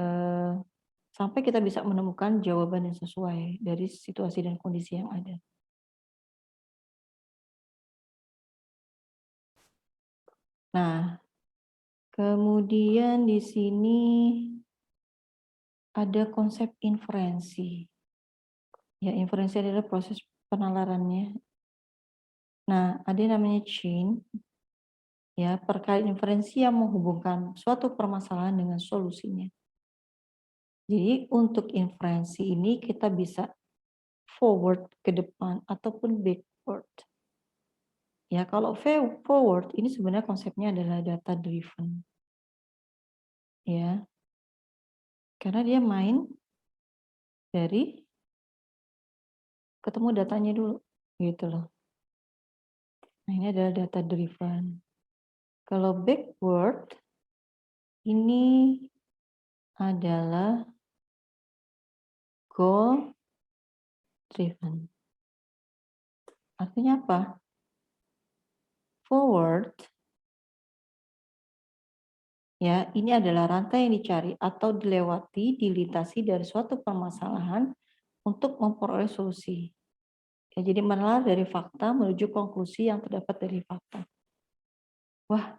sampai kita bisa menemukan jawaban yang sesuai dari situasi dan kondisi yang ada. Nah, kemudian di sini ada konsep inferensi. Ya, inferensi adalah proses penalarannya. Nah, ada yang namanya chain, ya, perkara inferensi yang menghubungkan suatu permasalahan dengan solusinya. Jadi untuk inferensi ini kita bisa forward ke depan ataupun backward. Ya, kalau forward ini sebenarnya konsepnya adalah data driven. Ya. Karena dia main dari ketemu datanya dulu gitu loh. Nah, ini adalah data driven. Kalau backward, ini adalah goal driven. Artinya apa? Forward, ya, ini adalah rantai yang dicari atau dilewati, dilintasi dari suatu permasalahan untuk memperoleh solusi. Ya, jadi menelar dari fakta menuju konklusi yang terdapat dari fakta. Wah,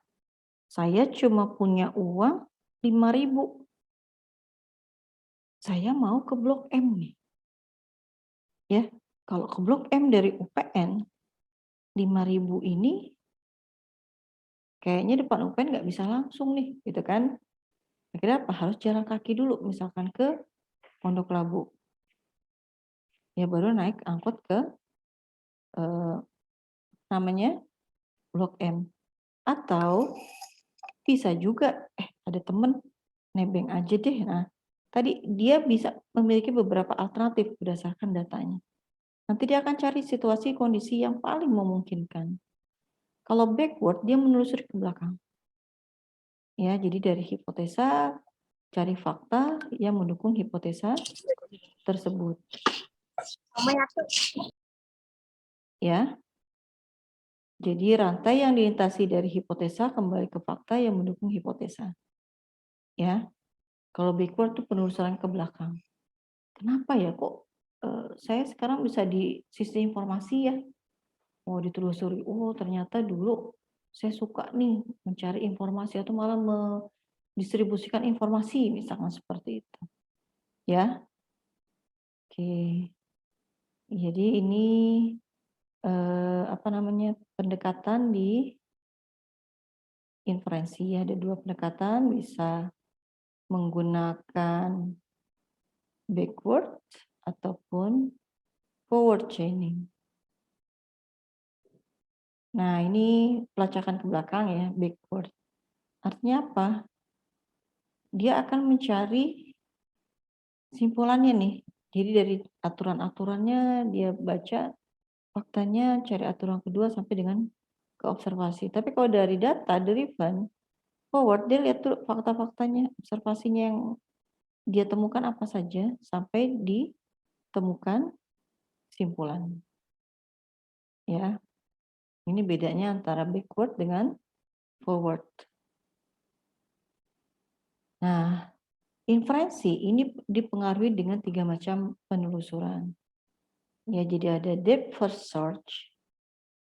saya cuma punya uang 5.000. Saya mau ke Blok M nih. Ya, kalau ke Blok M dari UPN, 5.000 ini kayaknya depan UPN nggak bisa langsung nih, gitu kan. Akhirnya apa? Harus jalan kaki dulu, misalkan ke Pondok Labu. Ya baru naik angkot ke namanya Blok M. Atau bisa juga, ada temen nebeng aja deh. Nah, tadi dia bisa memiliki beberapa alternatif berdasarkan datanya. Nanti dia akan cari situasi kondisi yang paling memungkinkan. Kalau backward, dia menelusuri ke belakang. Ya, jadi dari hipotesa cari fakta yang mendukung hipotesa tersebut. Ya. Jadi rantai yang dilintasi dari hipotesa kembali ke fakta yang mendukung hipotesa. Ya. Kalau backward itu penelusuran ke belakang. Kenapa ya kok saya sekarang bisa di sistem informasi ya? Oh, ditelusuri. Oh, ternyata dulu saya suka nih mencari informasi atau malah mendistribusikan informasi misalkan seperti itu. Ya. Oke. Jadi ini pendekatan di inferensi. Ada dua pendekatan, bisa menggunakan backward ataupun forward chaining. Nah, ini pelacakan ke belakang ya, backward. Artinya apa? Dia akan mencari simpulannya nih. Jadi dari aturan-aturannya dia baca faktanya, cari aturan kedua sampai dengan ke observasi. Tapi kalau dari data driven, forward dia lihat tuh fakta-faktanya, observasinya yang dia temukan apa saja sampai ditemukan simpulan. Ya. Ini bedanya antara backward dengan forward. Nah, inferensi ini dipengaruhi dengan 3 macam penelusuran. Ya, jadi ada depth first search.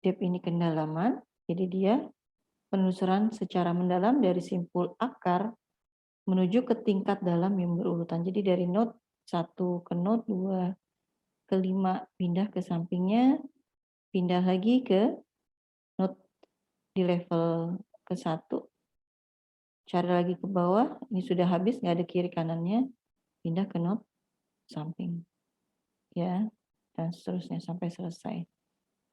Depth ini kedalaman, jadi dia penelusuran secara mendalam dari simpul akar menuju ke tingkat dalam yang berurutan. Jadi dari node 1 ke node 2 ke 5 pindah ke sampingnya, pindah lagi ke node di level ke 1, cari lagi ke bawah, ini sudah habis, nggak ada kiri kanannya, pindah ke node samping. Ya, dan seterusnya sampai selesai.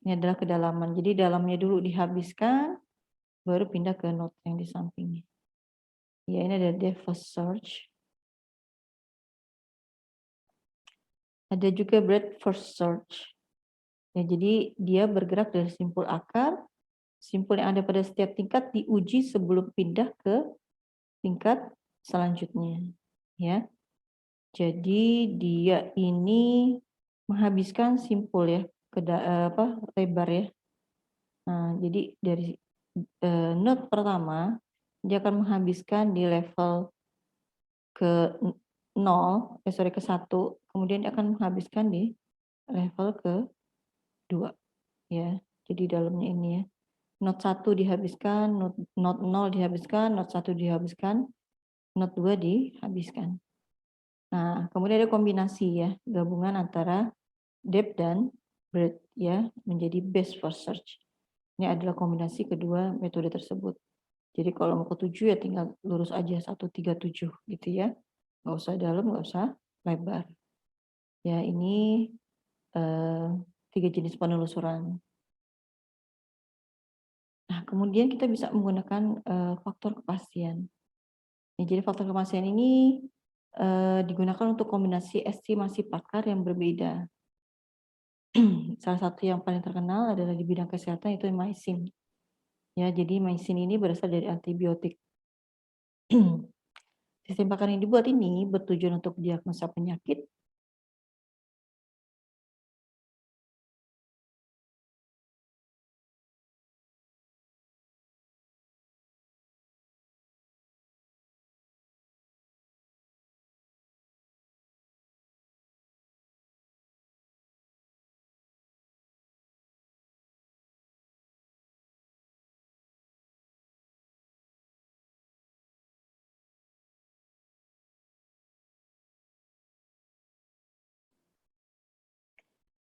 Ini adalah kedalaman. Jadi dalamnya dulu dihabiskan, baru pindah ke node yang di sampingnya. Ya, ini ada depth first search. Ada juga breadth first search. Ya, jadi dia bergerak dari simpul akar, simpul yang ada pada setiap tingkat diuji sebelum pindah ke tingkat selanjutnya. Ya. Jadi dia ini menghabiskan simpul ya, lebar ya. Nah, jadi dari node pertama dia akan menghabiskan di level ke 0, ke 1, kemudian dia akan menghabiskan di level ke 2 ya. Jadi dalamnya ini ya. Node 1 dihabiskan, node 0 dihabiskan, node 1 dihabiskan, node 2 dihabiskan. Nah, kemudian ada kombinasi ya, gabungan antara depth dan breadth ya, menjadi best first search. Ini adalah kombinasi kedua metode tersebut. Jadi kalau mau ke 7 ya tinggal lurus aja 137 gitu ya. Nggak usah dalam, nggak usah lebar. Ya, ini 3 jenis penelusuran. Nah, kemudian kita bisa menggunakan faktor kepastian. Ya, jadi faktor kepastian ini digunakan untuk kombinasi estimasi pakar yang berbeda. Salah satu yang paling terkenal adalah di bidang kesehatan itu MySin. Ya, jadi MySin ini berasal dari antibiotik. Sistem pakan yang dibuat ini bertujuan untuk diagnosa penyakit.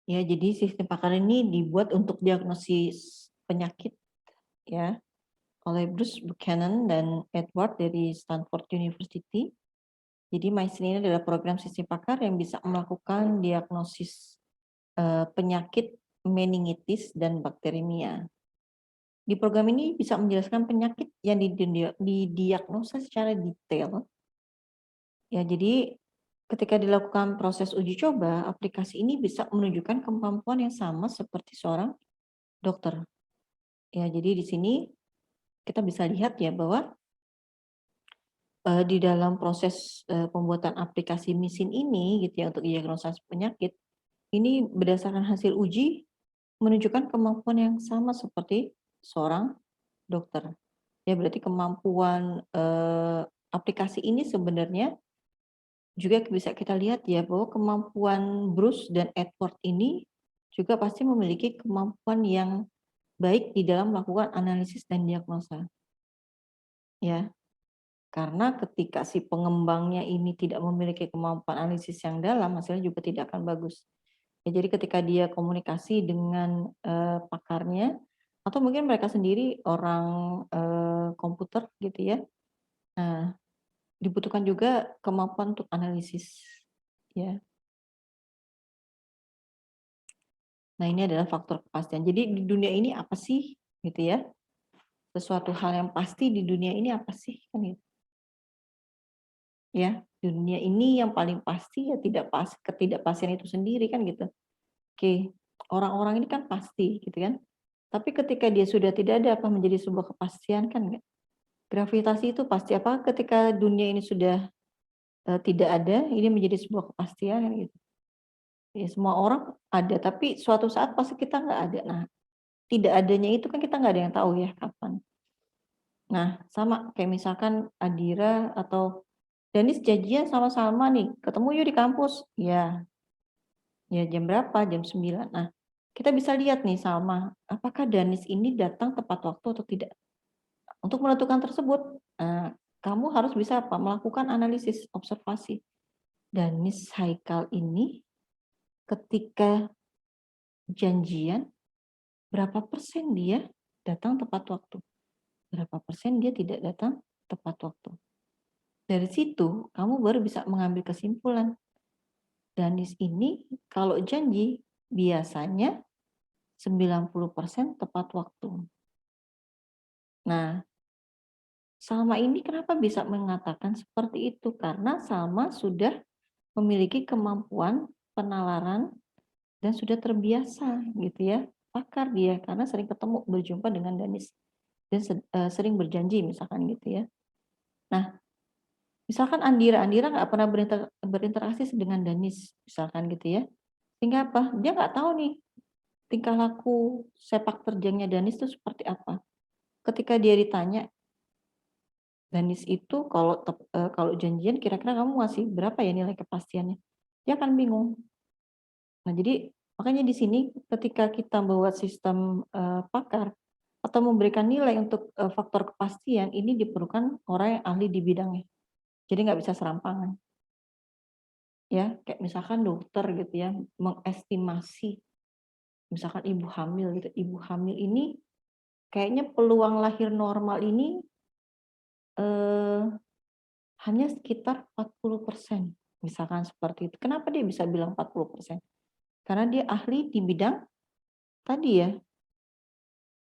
Ya, jadi sistem pakan ini dibuat untuk diagnosis penyakit ya oleh Bruce Buchanan dan Edward dari Stanford University. Jadi MySin ini adalah program sistem pakar yang bisa melakukan diagnosis penyakit meningitis dan bakteremia. Di program ini bisa menjelaskan penyakit yang didiagnosa secara detail. Ya, jadi ketika dilakukan proses uji coba, aplikasi ini bisa menunjukkan kemampuan yang sama seperti seorang dokter. Ya, jadi di sini kita bisa lihat ya bahwa di dalam proses pembuatan aplikasi MySin ini gitu ya untuk diagnosa penyakit, ini berdasarkan hasil uji menunjukkan kemampuan yang sama seperti seorang dokter. Ya, berarti kemampuan aplikasi ini sebenarnya juga bisa kita lihat ya bahwa kemampuan Bruce dan Edward ini juga pasti memiliki kemampuan yang baik di dalam melakukan analisis dan diagnosa. Ya, karena ketika si pengembangnya ini tidak memiliki kemampuan analisis yang dalam, hasilnya juga tidak akan bagus. Ya, jadi ketika dia komunikasi dengan pakarnya, atau mungkin mereka sendiri orang komputer gitu ya, nah dibutuhkan juga kemampuan untuk analisis. Ya, nah ini adalah faktor kepastian. Jadi di dunia ini apa sih, gitu ya? Sesuatu hal yang pasti di dunia ini apa sih, kan gitu. Ya, dunia ini yang paling pasti ya ketidakpastian itu sendiri kan gitu. Oke, orang-orang ini kan pasti gitu kan. Tapi ketika dia sudah tidak ada apa menjadi sebuah kepastian kan enggak? Gravitasi itu pasti apa ketika dunia ini sudah tidak ada, ini menjadi sebuah kepastian kan gitu. Ya, semua orang ada, tapi suatu saat pasti kita nggak ada. Nah, tidak adanya itu kan kita nggak ada yang tahu ya kapan. Nah, sama kayak misalkan Adira atau Danis janjian sama-sama nih, ketemu yuk di kampus. Ya, ya jam berapa? Jam 9. Nah, kita bisa lihat nih sama, apakah Danis ini datang tepat waktu atau tidak. Untuk menentukan tersebut, kamu harus bisa apa? Melakukan analisis observasi. Danis Haikal ini ketika janjian, berapa persen dia datang tepat waktu? Berapa persen dia tidak datang tepat waktu? Dari situ, kamu baru bisa mengambil kesimpulan. Danis ini kalau janji biasanya 90% tepat waktu. Nah, Salma ini kenapa bisa mengatakan seperti itu? Karena Salma sudah memiliki kemampuan penalaran dan sudah terbiasa gitu ya, pakar dia karena sering ketemu berjumpa dengan Danis dan sering berjanji misalkan gitu ya. Nah, misalkan Andira nggak pernah berinteraksi dengan Danis misalkan gitu ya, sehingga apa? Dia nggak tahu nih tingkah laku sepak terjangnya Danis itu seperti apa. Ketika dia ditanya, Danis itu kalau janjian kira-kira kamu ngasih berapa ya nilai kepastiannya? Dia akan bingung. Nah, jadi makanya di sini ketika kita membuat sistem pakar atau memberikan nilai untuk faktor kepastian, ini diperlukan orang yang ahli di bidangnya. Jadi nggak bisa serampangan. Ya, kayak misalkan dokter gitu ya, mengestimasi misalkan ibu hamil gitu. Ibu hamil ini kayaknya peluang lahir normal ini eh, hanya sekitar 40%. Misalkan seperti itu. Kenapa dia bisa bilang 40%? Karena dia ahli di bidang tadi ya.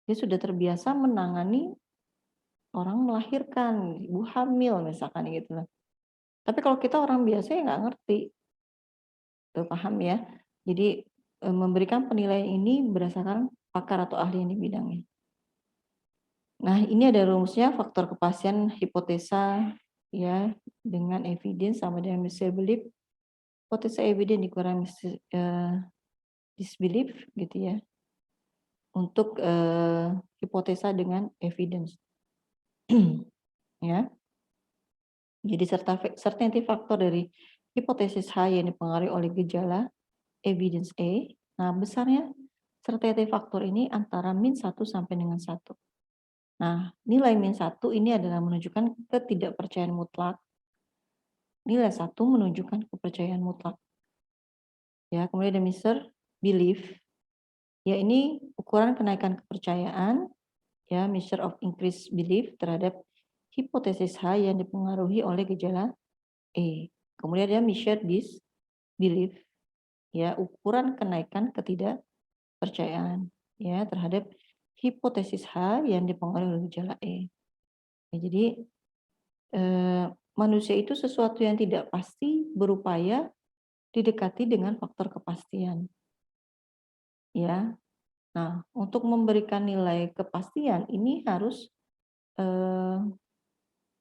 Dia sudah terbiasa menangani orang melahirkan, ibu hamil misalkan gitu. Tapi kalau kita orang biasa ya nggak ngerti. Tuh, paham ya? Jadi memberikan penilaian ini berdasarkan pakar atau ahli yang di bidangnya. Nah, ini ada rumusnya faktor kepastian hipotesa ya dengan evidence sama dengan misleading belief. Hipotesa evidence dikurangi disbelief gitu ya. Untuk hipotesa dengan evidence. Ya. Jadi certainty faktor dari hipotesis H yang dipengaruhi oleh gejala evidence A. Nah, besarnya certainty faktor ini antara min 1 sampai dengan 1. Nah, nilai min 1 ini adalah menunjukkan ketidakpercayaan mutlak. Nilai 1 menunjukkan kepercayaan mutlak. Ya, kemudian ada Mr. Belief. Ya, ini ukuran kenaikan kepercayaan ya, measure of increased belief terhadap hipotesis H yang dipengaruhi oleh gejala E. Kemudian ada measure disbelief ya, ukuran kenaikan ketidakpercayaan ya terhadap hipotesis H yang dipengaruhi oleh gejala E. Ya, jadi manusia itu sesuatu yang tidak pasti berupaya didekati dengan faktor kepastian. Ya. Nah, untuk memberikan nilai kepastian ini harus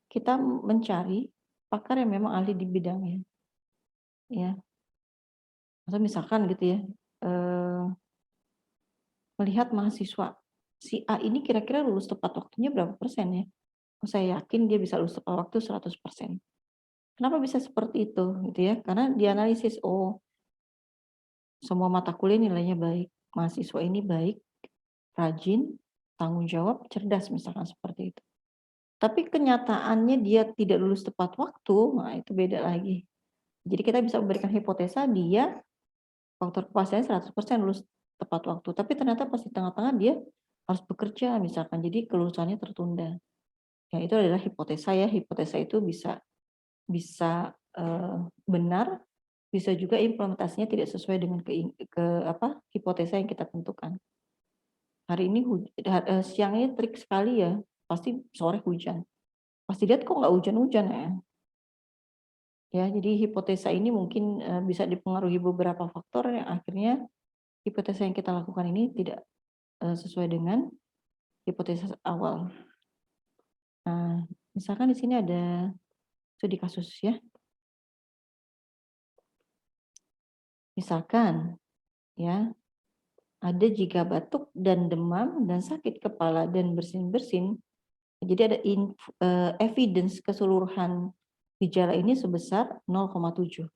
kita mencari pakar yang memang ahli di bidangnya. Ya. Atau misalkan gitu ya, melihat mahasiswa si A ini kira-kira lulus tepat waktunya berapa persen ya? Oh, saya yakin dia bisa lulus tepat waktu 100%. Kenapa bisa seperti itu gitu ya? Karena dianalisis, oh semua mata kuliah nilainya baik, mahasiswa ini baik, rajin, tanggung jawab, cerdas misalkan seperti itu. Tapi kenyataannya dia tidak lulus tepat waktu, nah itu beda lagi. Jadi kita bisa memberikan hipotesa dia faktor kepastiannya 100% lulus tepat waktu, tapi ternyata pas di tengah-tengah dia harus bekerja misalkan, jadi kelulusannya tertunda. Ya itu adalah hipotesa ya, hipotesa itu bisa benar, bisa juga implementasinya tidak sesuai dengan hipotesa yang kita tentukan. Hari ini siangnya terik sekali ya, pasti sore hujan. Pas dilihat kok nggak hujan-hujan ya. Ya, jadi hipotesa ini mungkin bisa dipengaruhi beberapa faktor yang akhirnya hipotesa yang kita lakukan ini tidak sesuai dengan hipotesa awal. Nah, misalkan di sini ada studi kasus ya. Misalkan ya, ada jika batuk dan demam dan sakit kepala dan bersin-bersin, jadi ada evidence keseluruhan gejala ini sebesar 0,7.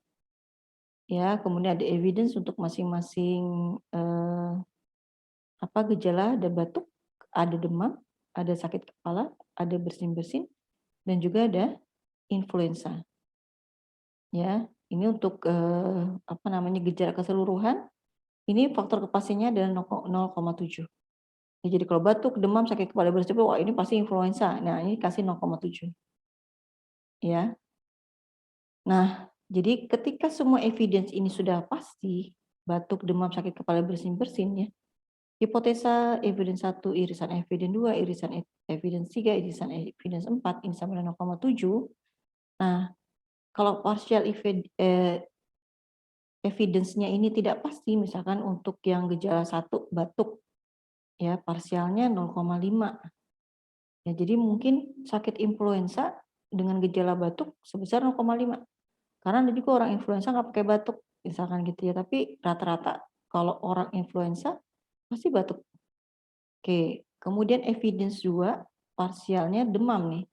Ya, kemudian ada evidence untuk masing-masing gejala, ada batuk, ada demam, ada sakit kepala, ada bersin-bersin, dan juga ada influenza. Ya, ini untuk gejala keseluruhan, ini faktor kepastiannya adalah 0,7. Ya, jadi kalau batuk, demam, sakit kepala, bersin-bersin, wah ini pasti influenza. Nah, ini kasih 0,7. Ya. Nah, jadi ketika semua evidence ini sudah pasti, batuk, demam, sakit kepala, bersin-bersin ya, hipotesa evidence 1, irisan evidence 2, irisan evidence 3, irisan evidence 4, ini sama dengan 0,7. Nah, kalau partial evidence-nya ini tidak pasti, misalkan untuk yang gejala 1 batuk, ya parsialnya 0,5. Ya, jadi mungkin sakit influenza dengan gejala batuk sebesar 0,5. Karena ada juga orang influenza nggak pakai batuk, misalkan gitu ya. Tapi rata-rata kalau orang influenza pasti batuk. Oke, kemudian evidence 2, parsialnya demam nih.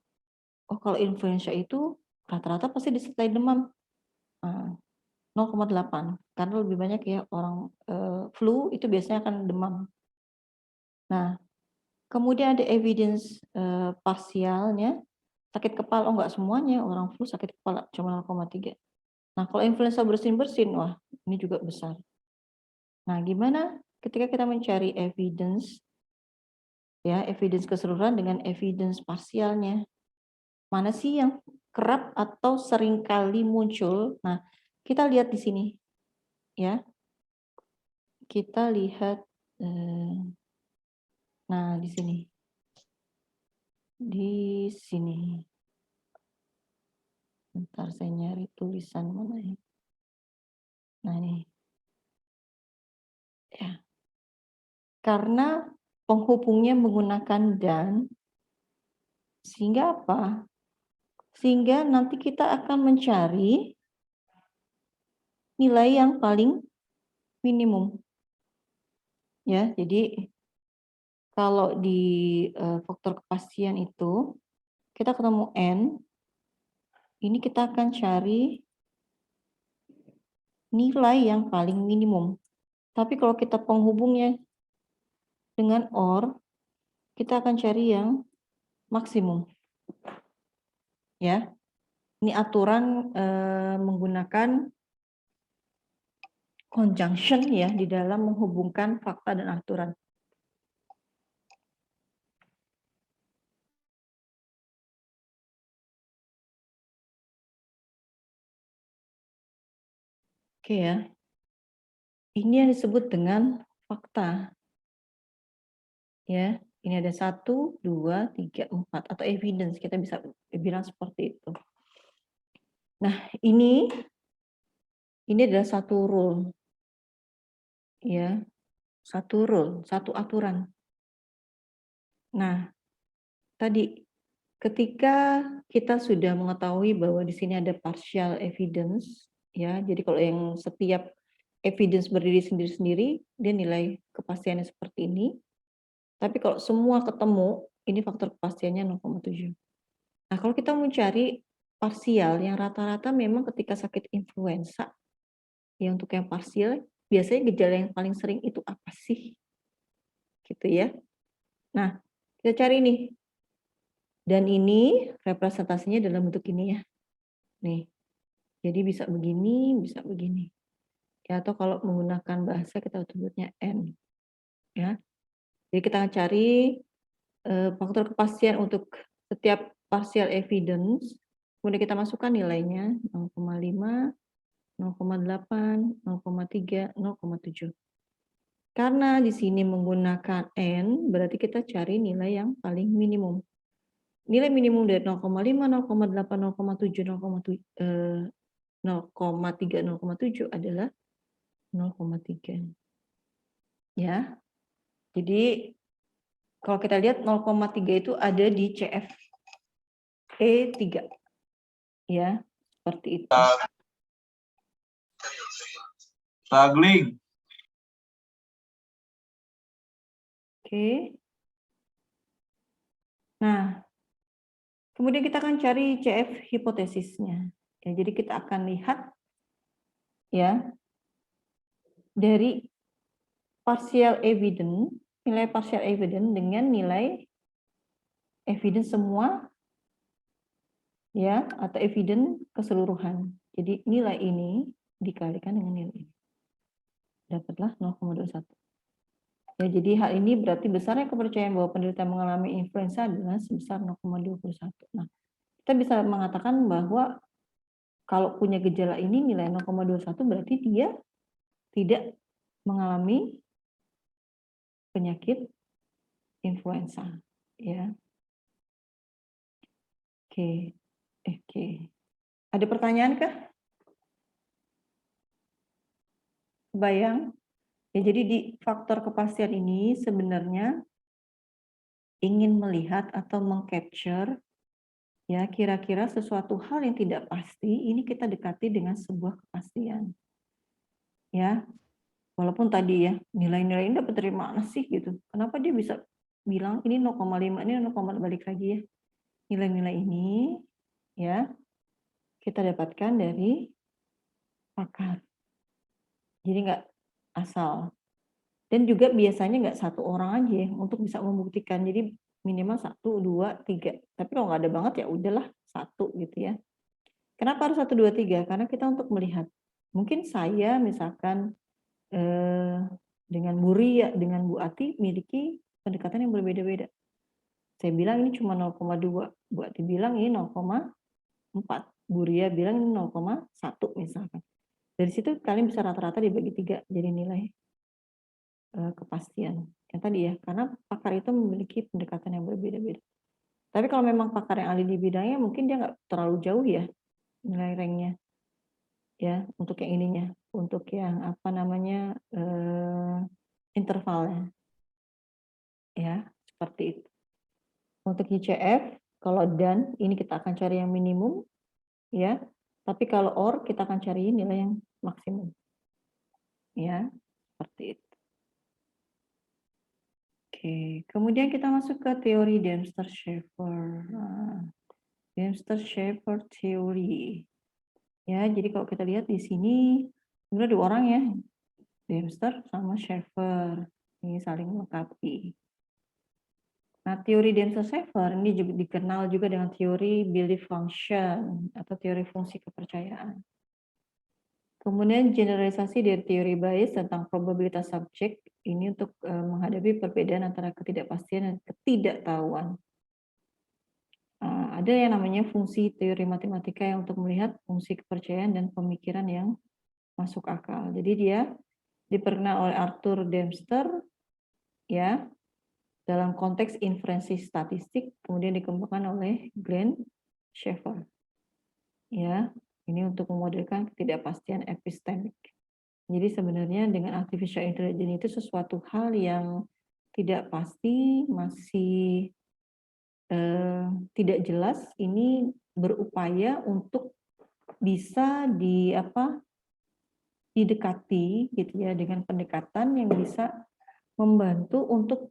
Oh kalau influenza itu rata-rata pasti disertai demam. 0,8, karena lebih banyak ya orang flu itu biasanya akan demam. Nah, kemudian ada evidence parsialnya sakit kepala, oh enggak semuanya orang flu sakit kepala, cuma 0,3. Nah, kalau influenza bersin-bersin, wah ini juga besar. Nah, gimana ketika kita mencari evidence, ya evidence keseluruhan dengan evidence parsialnya? Mana sih yang kerap atau seringkali muncul? Nah, kita lihat di sini, ya. Kita lihat, nah di sini. Di sini. Bentar saya nyari tulisan mana ya. Nah ini. Ya. Karena penghubungnya menggunakan dan, sehingga apa? Sehingga nanti kita akan mencari nilai yang paling minimum. Ya, jadi kalau di faktor kepastian itu kita ketemu N, ini kita akan cari nilai yang paling minimum. Tapi kalau kita penghubungnya dengan OR, kita akan cari yang maksimum. Ya. Ini aturan menggunakan conjunction ya di dalam menghubungkan fakta dan aturan. Oke ya. Ini yang disebut dengan fakta. Ya, ini ada 1, 2, 3, 4 atau evidence, kita bisa bilang seperti itu. Nah, ini adalah satu rule. Ya. Satu rule, satu aturan. Nah, tadi ketika kita sudah mengetahui bahwa di sini ada partial evidence, ya, jadi kalau yang setiap evidence berdiri sendiri-sendiri, dia nilai kepastiannya seperti ini. Tapi kalau semua ketemu, ini faktor kepastiannya 0,7. Nah, kalau kita mau cari parsial yang rata-rata memang ketika sakit influenza, ya untuk yang parsial, biasanya gejala yang paling sering itu apa sih? Gitu ya. Nah, kita cari nih. Dan ini representasinya dalam bentuk ini ya. Nih. Jadi bisa begini, bisa begini. Ya, atau kalau menggunakan bahasa kita sebutnya N. Ya. Jadi kita akan cari faktor kepastian untuk setiap partial evidence, kemudian kita masukkan nilainya 0,5, 0,8, 0,3, 0,7. Karena di sini menggunakan N, berarti kita cari nilai yang paling minimum. Nilai minimum dari 0,5, 0,8, 0,7, 0,3, 0,7 adalah 0,3. Ya. Jadi kalau kita lihat 0,3 itu ada di CFE3. Ya, seperti itu. Struggling. Oke. Nah, kemudian kita akan cari CF hipotesisnya. Ya, jadi kita akan lihat ya dari partial evidence, nilai partial evidence dengan nilai evidence semua ya atau evidence keseluruhan. Jadi nilai ini dikalikan dengan nilai ini. Dapatlah 0,21. Ya, jadi hal ini berarti besarnya kepercayaan bahwa penderita mengalami influenza adalah sebesar 0,21. Nah, kita bisa mengatakan bahwa kalau punya gejala ini nilai 0,21 berarti dia tidak mengalami penyakit influenza, ya. Oke. Oke. Ada pertanyaan kah? Bayang? Ya, jadi di faktor kepastian ini sebenarnya ingin melihat atau mengcapture ya kira-kira sesuatu hal yang tidak pasti ini kita dekati dengan sebuah kepastian. Ya. Walaupun tadi ya nilai-nilai ini dapat dari mana sih gitu. Kenapa dia bisa bilang ini 0,5 ini 0, balik lagi ya. Nilai-nilai ini ya kita dapatkan dari pakar. Jadi nggak asal. Dan juga biasanya nggak satu orang aja ya untuk bisa membuktikan. Jadi minimal 1, 2, 3. Tapi kalau nggak ada banget ya udahlah 1 gitu ya. Kenapa harus 1, 2, 3? Karena kita untuk melihat. Mungkin saya misalkan dengan Bu Ria, dengan Bu Ati miliki pendekatan yang berbeda-beda. Saya bilang ini cuma 0,2, Bu Ati bilang ini 0,4, Bu Ria bilang ini 0,1 misalkan. Dari situ kalian bisa rata-rata dibagi 3 jadi nilai kepastian. Yang tadi ya, karena pakar itu memiliki pendekatan yang berbeda-beda. Tapi kalau memang pakar yang ahli di bidangnya mungkin dia nggak terlalu jauh ya nilai ranknya. Ya, untuk yang ininya, untuk yang apa namanya intervalnya. Ya, seperti itu. Untuk ICF, kalau dan ini kita akan cari yang minimum, ya. Tapi kalau or kita akan cari nilai yang maksimum. Ya, seperti itu. Oke, kemudian kita masuk ke teori Dempster-Shafer. Nah, Dempster-Shafer teori. Ya, jadi kalau kita lihat di sini sebenarnya 2 orang ya, Dempster sama Shafer. Ini saling melengkapi. Nah, teori Dempster-Shafer ini juga dikenal juga dengan teori belief function atau teori fungsi kepercayaan. Kemudian generalisasi dari teori Bayes tentang probabilitas subjek ini untuk menghadapi perbedaan antara ketidakpastian dan ketidaktahuan. Ada yang namanya fungsi teori matematika yang untuk melihat fungsi kepercayaan dan pemikiran yang masuk akal. Jadi dia diperkenal oleh Arthur Dempster ya dalam konteks inferensi statistik, kemudian dikembangkan oleh Glenn Shafer. Ya, ini untuk memodelkan ketidakpastian epistemik. Jadi sebenarnya dengan artificial intelligence itu sesuatu hal yang tidak pasti, masih tidak jelas, ini berupaya untuk bisa didekati gitu ya dengan pendekatan yang bisa membantu untuk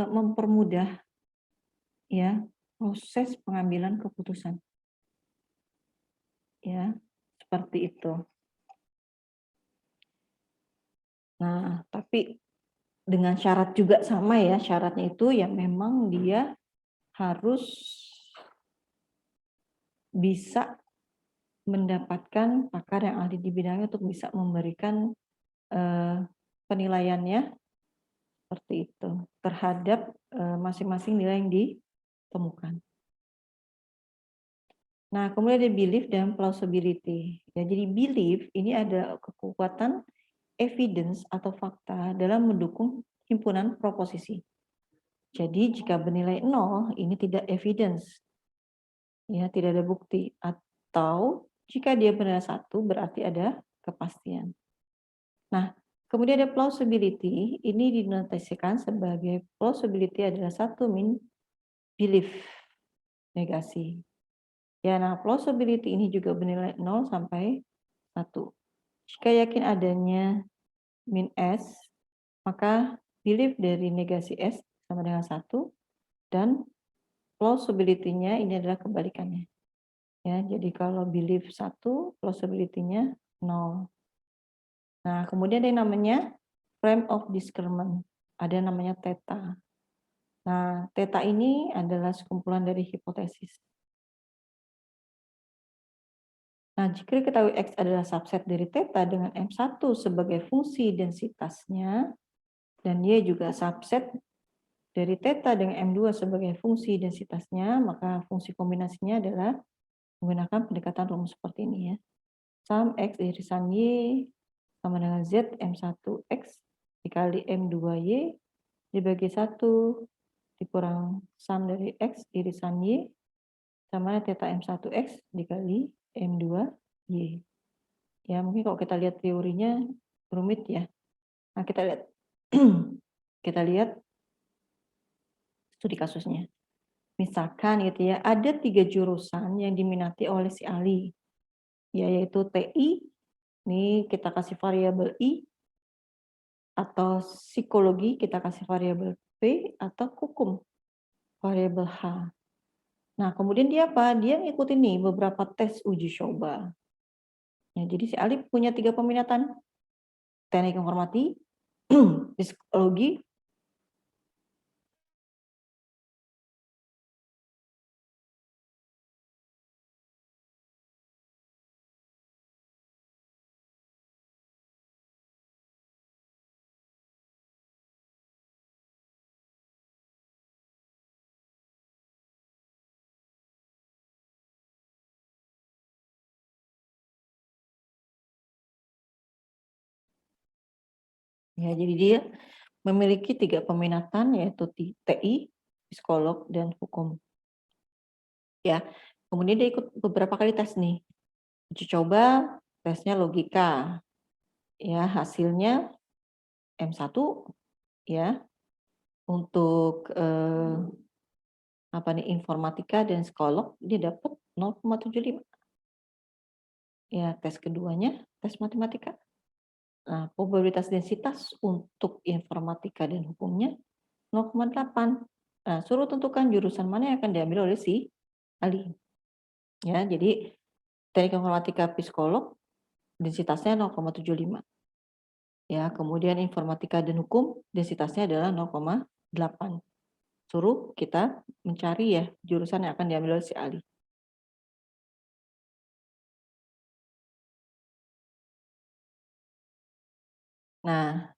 mempermudah ya proses pengambilan keputusan. Ya, seperti itu. Nah, tapi dengan syarat juga sama ya, syaratnya itu ya memang dia harus bisa mendapatkan pakar yang ahli di bidangnya untuk bisa memberikan penilaiannya seperti itu terhadap masing-masing nilai yang ditemukan. Nah, kemudian ada belief dan plausibility. Ya, jadi belief ini ada kekuatan evidence atau fakta dalam mendukung himpunan proposisi. Jadi jika bernilai 0 ini tidak evidence, ya tidak ada bukti. Atau jika dia bernilai 1 berarti ada kepastian. Nah, kemudian ada plausibility, ini dinotasikan sebagai plausibility adalah 1 min belief negasi. Ya, nah plausibility ini juga bernilai 0 sampai 1. Jika yakin adanya min S, maka belief dari negasi S sama dengan 1 dan plausibility-nya ini adalah kebalikannya. Ya, jadi kalau belief 1, plausibility-nya 0. Nah, kemudian ada yang namanya frame of discernment. Ada yang namanya theta. Nah, theta ini adalah sekumpulan dari hipotesis. Nah, jika diketahui X adalah subset dari theta dengan M1 sebagai fungsi densitasnya, dan Y juga subset dari theta dengan M2 sebagai fungsi densitasnya, maka fungsi kombinasinya adalah menggunakan pendekatan rumus seperti ini ya. Sum X irisan Y sama dengan Z M1X dikali M2Y dibagi 1 dikurang sum dari X irisan Y sama theta M1X dikali M2Y. Ya, mungkin kalau kita lihat teorinya rumit ya. Nah, kita lihat kita lihat studi kasusnya. Misalkan gitu ya, ada 3 jurusan yang diminati oleh si Ali, ya, yaitu TI, ini kita kasih variabel I, atau psikologi kita kasih variabel P, atau hukum variabel H. Nah, kemudian dia apa? Dia ngikutin nih beberapa tes uji coba. Ya, jadi si Ali punya 3 peminatan. Teknik informasi, psikologi, ya, jadi dia memiliki 3 peminatan yaitu TI, psikolog, dan hukum. Ya, kemudian dia ikut beberapa kali tes nih. Uji coba, tesnya logika. Ya, hasilnya M1 ya. Untuk informatika dan psikolog dia dapat 0,75. Ya, tes keduanya tes matematika. Nah, probabilitas densitas untuk informatika dan hukumnya 0,8. Nah, suruh tentukan jurusan mana yang akan diambil oleh si Ali. Ya, jadi teknik informatika psikolog densitasnya 0,75. Ya, kemudian informatika dan hukum densitasnya adalah 0,8. Suruh kita mencari ya jurusan yang akan diambil oleh si Ali. Nah,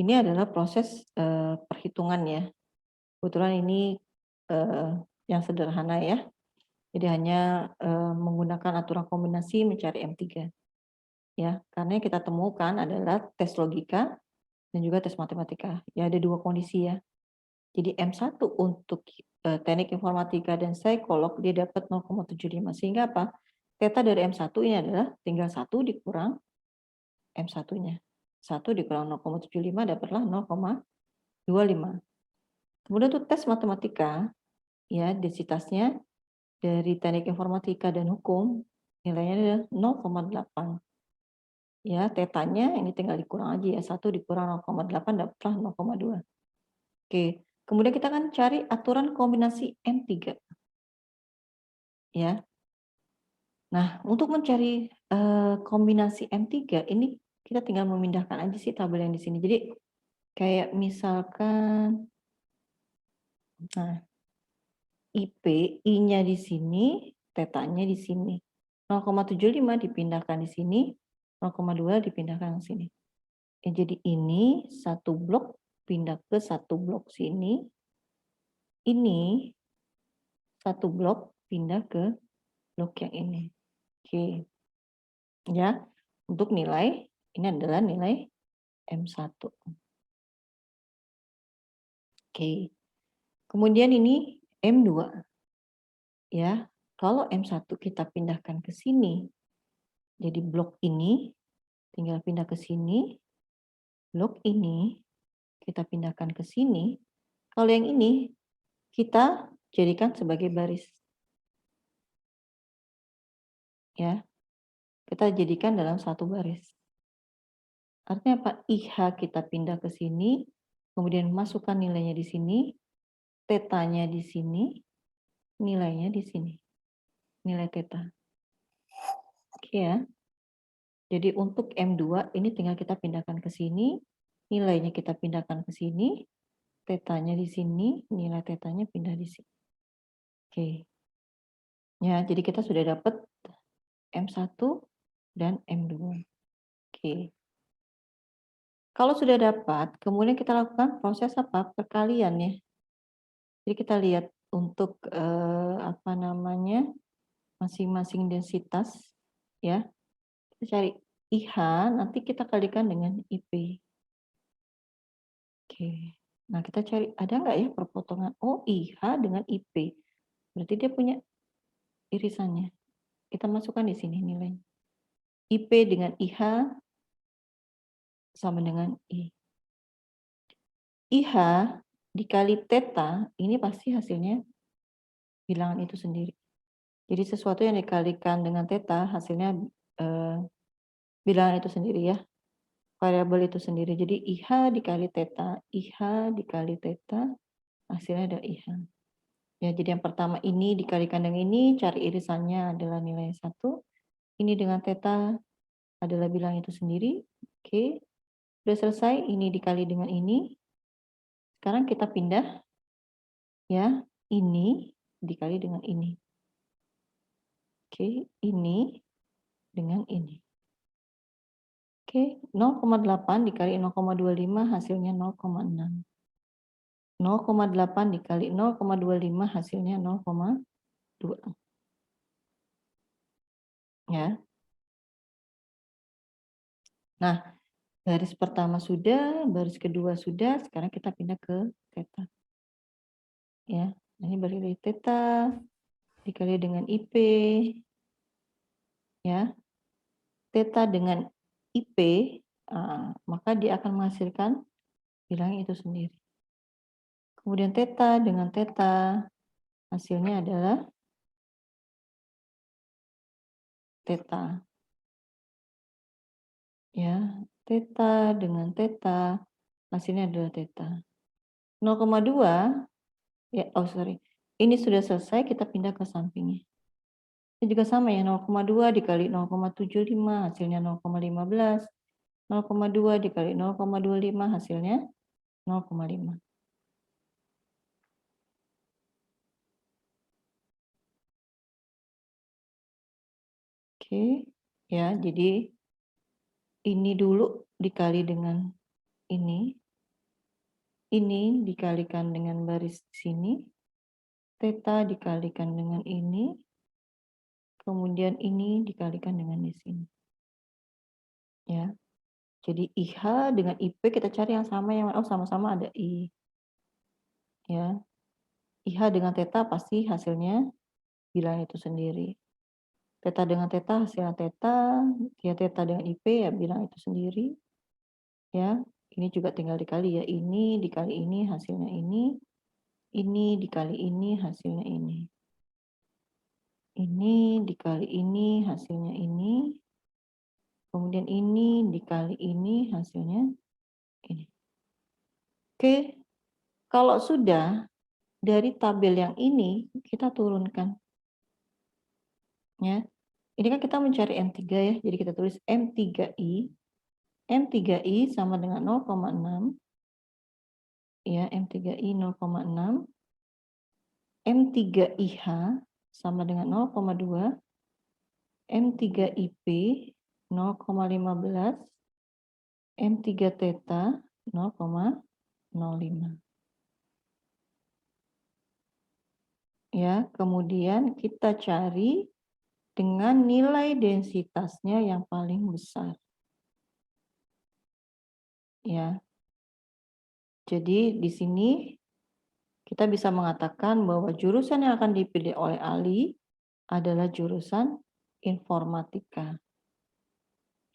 ini adalah proses perhitungan ya. Kebetulan ini yang sederhana ya. Jadi hanya menggunakan aturan kombinasi mencari M3. Ya, karena yang kita temukan adalah tes logika dan juga tes matematika. Ya, ada dua kondisi ya. Jadi M1 untuk teknik informatika dan psikolog dia dapat 0,75. Sehingga apa? Theta dari M1 ini adalah tinggal 1 dikurang M1-nya. 1 dikurang 0,75 dapatlah 0,25. Kemudian untuk tes matematika, ya densitasnya dari teknik informatika dan hukum nilainya adalah 0,8. Ya, tetanya ini tinggal dikurang aja ya. 1 dikurang 0,8 dapatlah 0,2. Oke, kemudian kita akan cari aturan kombinasi M3. Ya. Nah, untuk mencari kombinasi M3 ini kita tinggal memindahkan aja sih tabel yang di sini. Jadi kayak misalkan nah, IP, I-nya di sini, tetanya di sini. 0,75 dipindahkan di sini, 0,2 dipindahkan ke sini. Ya, jadi ini satu blok pindah ke satu blok sini. Ini satu blok pindah ke blok yang ini. Oke. Ya, untuk nilai ini adalah nilai M1. Oke. Kemudian ini M2. Ya, kalau M1 kita pindahkan ke sini, jadi blok ini tinggal pindah ke sini, blok ini kita pindahkan ke sini. Kalau yang ini kita jadikan sebagai baris. Ya, kita jadikan dalam satu baris. Artinya apa? IH kita pindah ke sini, kemudian masukkan nilainya di sini, tetanya di sini, nilainya di sini. Nilai teta. Oke ya. Jadi untuk M2 ini tinggal kita pindahkan ke sini, nilainya kita pindahkan ke sini, tetanya di sini, nilai tetanya pindah di sini. Oke. Ya, jadi kita sudah dapat M1 dan M2. Oke. Kalau sudah dapat, kemudian kita lakukan proses apa? Perkalian ya. Jadi kita lihat untuk masing-masing densitas ya. Kita cari IH, nanti kita kalikan dengan IP. Oke. Nah, kita cari ada nggak ya perpotongan? Oh, IH dengan IP. Berarti dia punya irisannya. Kita masukkan di sini nilai. IP dengan IH sama dengan I. IH dikali theta, ini pasti hasilnya bilangan itu sendiri. Jadi sesuatu yang dikalikan dengan theta, hasilnya bilangan itu sendiri ya. Variabel itu sendiri. Jadi IH dikali theta, IH dikali theta, hasilnya ada IH. Ya, jadi yang pertama ini dikalikan dengan ini, cari irisannya adalah nilai 1. Ini dengan theta adalah bilangan itu sendiri. Oke. Sudah selesai, ini dikali dengan ini. Sekarang kita pindah ya, ini dikali dengan ini. Oke, ini dengan ini. Oke, 0,8 dikali 0,25 hasilnya 0,6. 0,8 dikali 0,25 hasilnya 0,2. Ya. Nah, baris pertama sudah, baris kedua sudah, sekarang kita pindah ke theta. Ya, ini balik theta dikali dengan IP. Ya. Theta dengan IP, maka dia akan menghasilkan Bilangnya itu sendiri. Kemudian theta dengan theta, hasilnya adalah theta. Ya, theta dengan theta, hasilnya adalah theta. 0,2, ya, oh sorry. Ini sudah selesai, kita pindah ke sampingnya. Ini juga sama ya, 0,2 dikali 0,75, hasilnya 0,15. 0,2 dikali 0,25, hasilnya 0,5. Oke, ya, jadi ini dulu dikali dengan ini dikalikan dengan baris sini, theta dikalikan dengan ini, kemudian ini dikalikan dengan di sini. Ya, jadi IH dengan IP kita cari yang sama, yang sama-sama ada I. Ya, IH dengan theta pasti hasilnya bilang itu sendiri. Theta dengan theta hasilnya theta, ya theta dengan IP ya bilang itu sendiri. Ya, ini juga tinggal dikali ya, ini dikali ini hasilnya ini dikali ini hasilnya ini. Ini dikali ini hasilnya ini, kemudian ini dikali ini hasilnya ini. Oke, kalau sudah dari tabel yang ini kita turunkan. Ya, ini kan kita mencari M3 ya, jadi kita tulis M3I. M3I sama dengan 0,6. Ya, M3I 0,6. M3IH sama dengan 0,2. M3IP 0,15. M3 theta 0,05. Ya, kemudian kita cari dengan nilai densitasnya yang paling besar. Ya. Jadi di sini kita bisa mengatakan bahwa jurusan yang akan dipilih oleh Ali adalah jurusan informatika.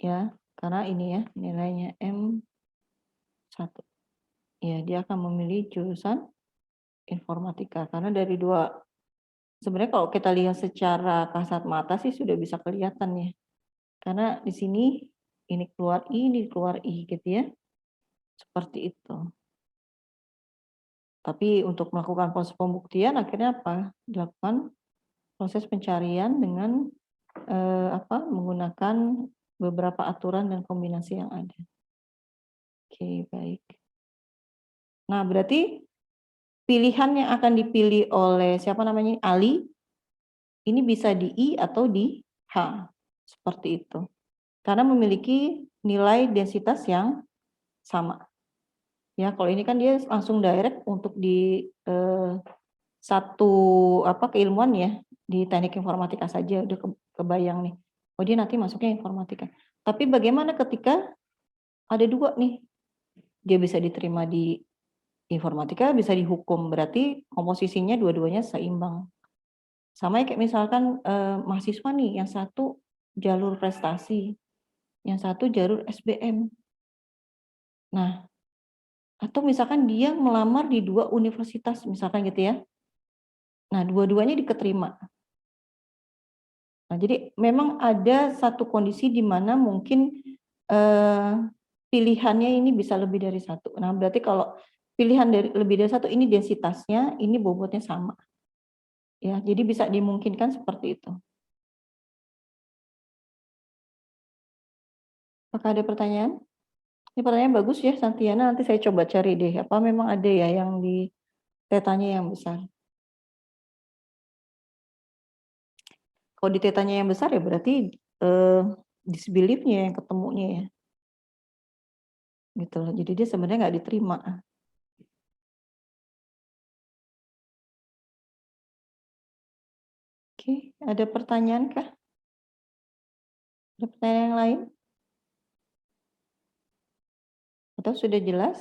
Ya, karena ini ya nilainya M1. Ya, dia akan memilih jurusan informatika karena dari dua, sebenarnya kalau kita lihat secara kasat mata sih sudah bisa kelihatan ya. Karena di sini ini keluar I, ini keluar I gitu ya. Seperti itu. Tapi untuk melakukan proses pembuktian akhirnya apa? Dilakukan proses pencarian dengan menggunakan beberapa aturan dan kombinasi yang ada. Oke, baik. Nah, berarti pilihan yang akan dipilih oleh siapa namanya Ali ini bisa di I atau di H. Seperti itu. Karena memiliki nilai densitas yang sama. Ya, kalau ini kan dia langsung direct untuk di satu keilmuan ya, di teknik informatika saja udah kebayang nih. Oh, dia nanti masuknya informatika. Tapi bagaimana ketika ada dua nih? Dia bisa diterima di informatika, bisa di hukum. Berarti komposisinya dua-duanya seimbang. Sama kayak misalkan mahasiswa nih, yang satu jalur prestasi, yang satu jalur SBM. Nah, atau misalkan dia melamar di dua universitas, misalkan gitu ya. Nah, dua-duanya diketerima. Nah, jadi memang ada satu kondisi di mana mungkin pilihannya ini bisa lebih dari satu. Nah, berarti kalau pilihan dari lebih dari satu ini densitasnya, ini bobotnya sama. Ya, jadi bisa dimungkinkan seperti itu. Apakah ada pertanyaan? Ini pertanyaan bagus ya, Santiana. Nanti saya coba cari deh, apa memang ada ya yang di tetanya yang besar. Kalau di tetanya yang besar ya berarti disbelief-nya yang ketemunya ya. Gitu loh. Jadi dia sebenarnya nggak diterima. Oke, ada pertanyaan kah? Ada pertanyaan yang lain? Atau sudah jelas?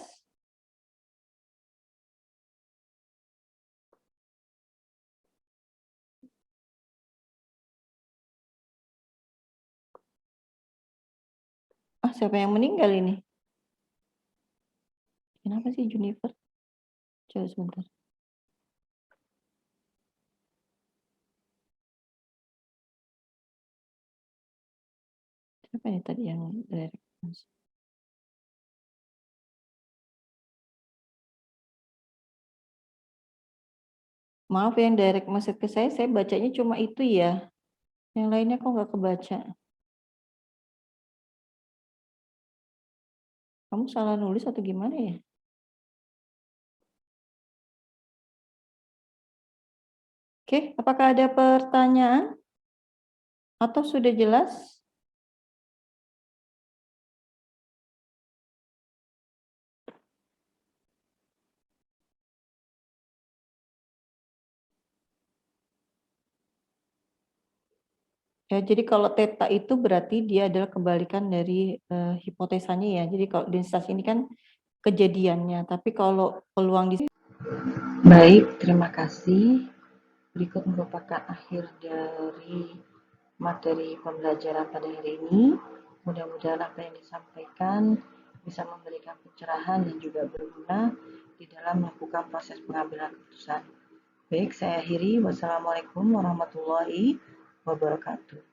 Ah, siapa yang meninggal ini? Kenapa sih Juniper? Coba sebentar. Siapa ini tadi yang direct message? Maaf yang direct message ke saya bacanya cuma itu ya. Yang lainnya kok nggak kebaca. Kamu salah nulis atau gimana ya? Oke, apakah ada pertanyaan? Atau sudah jelas? Ya, jadi kalau theta itu berarti dia adalah kebalikan dari hipotesanya ya. Jadi kalau densitas ini kan kejadiannya, tapi kalau peluang di Baik, terima kasih. Berikut merupakan akhir dari materi pembelajaran pada hari ini. Mudah-mudahan apa yang disampaikan bisa memberikan pencerahan dan juga berguna di dalam melakukan proses pengambilan keputusan. Baik, saya akhiri. Wassalamualaikum warahmatullahi wabarakatuh.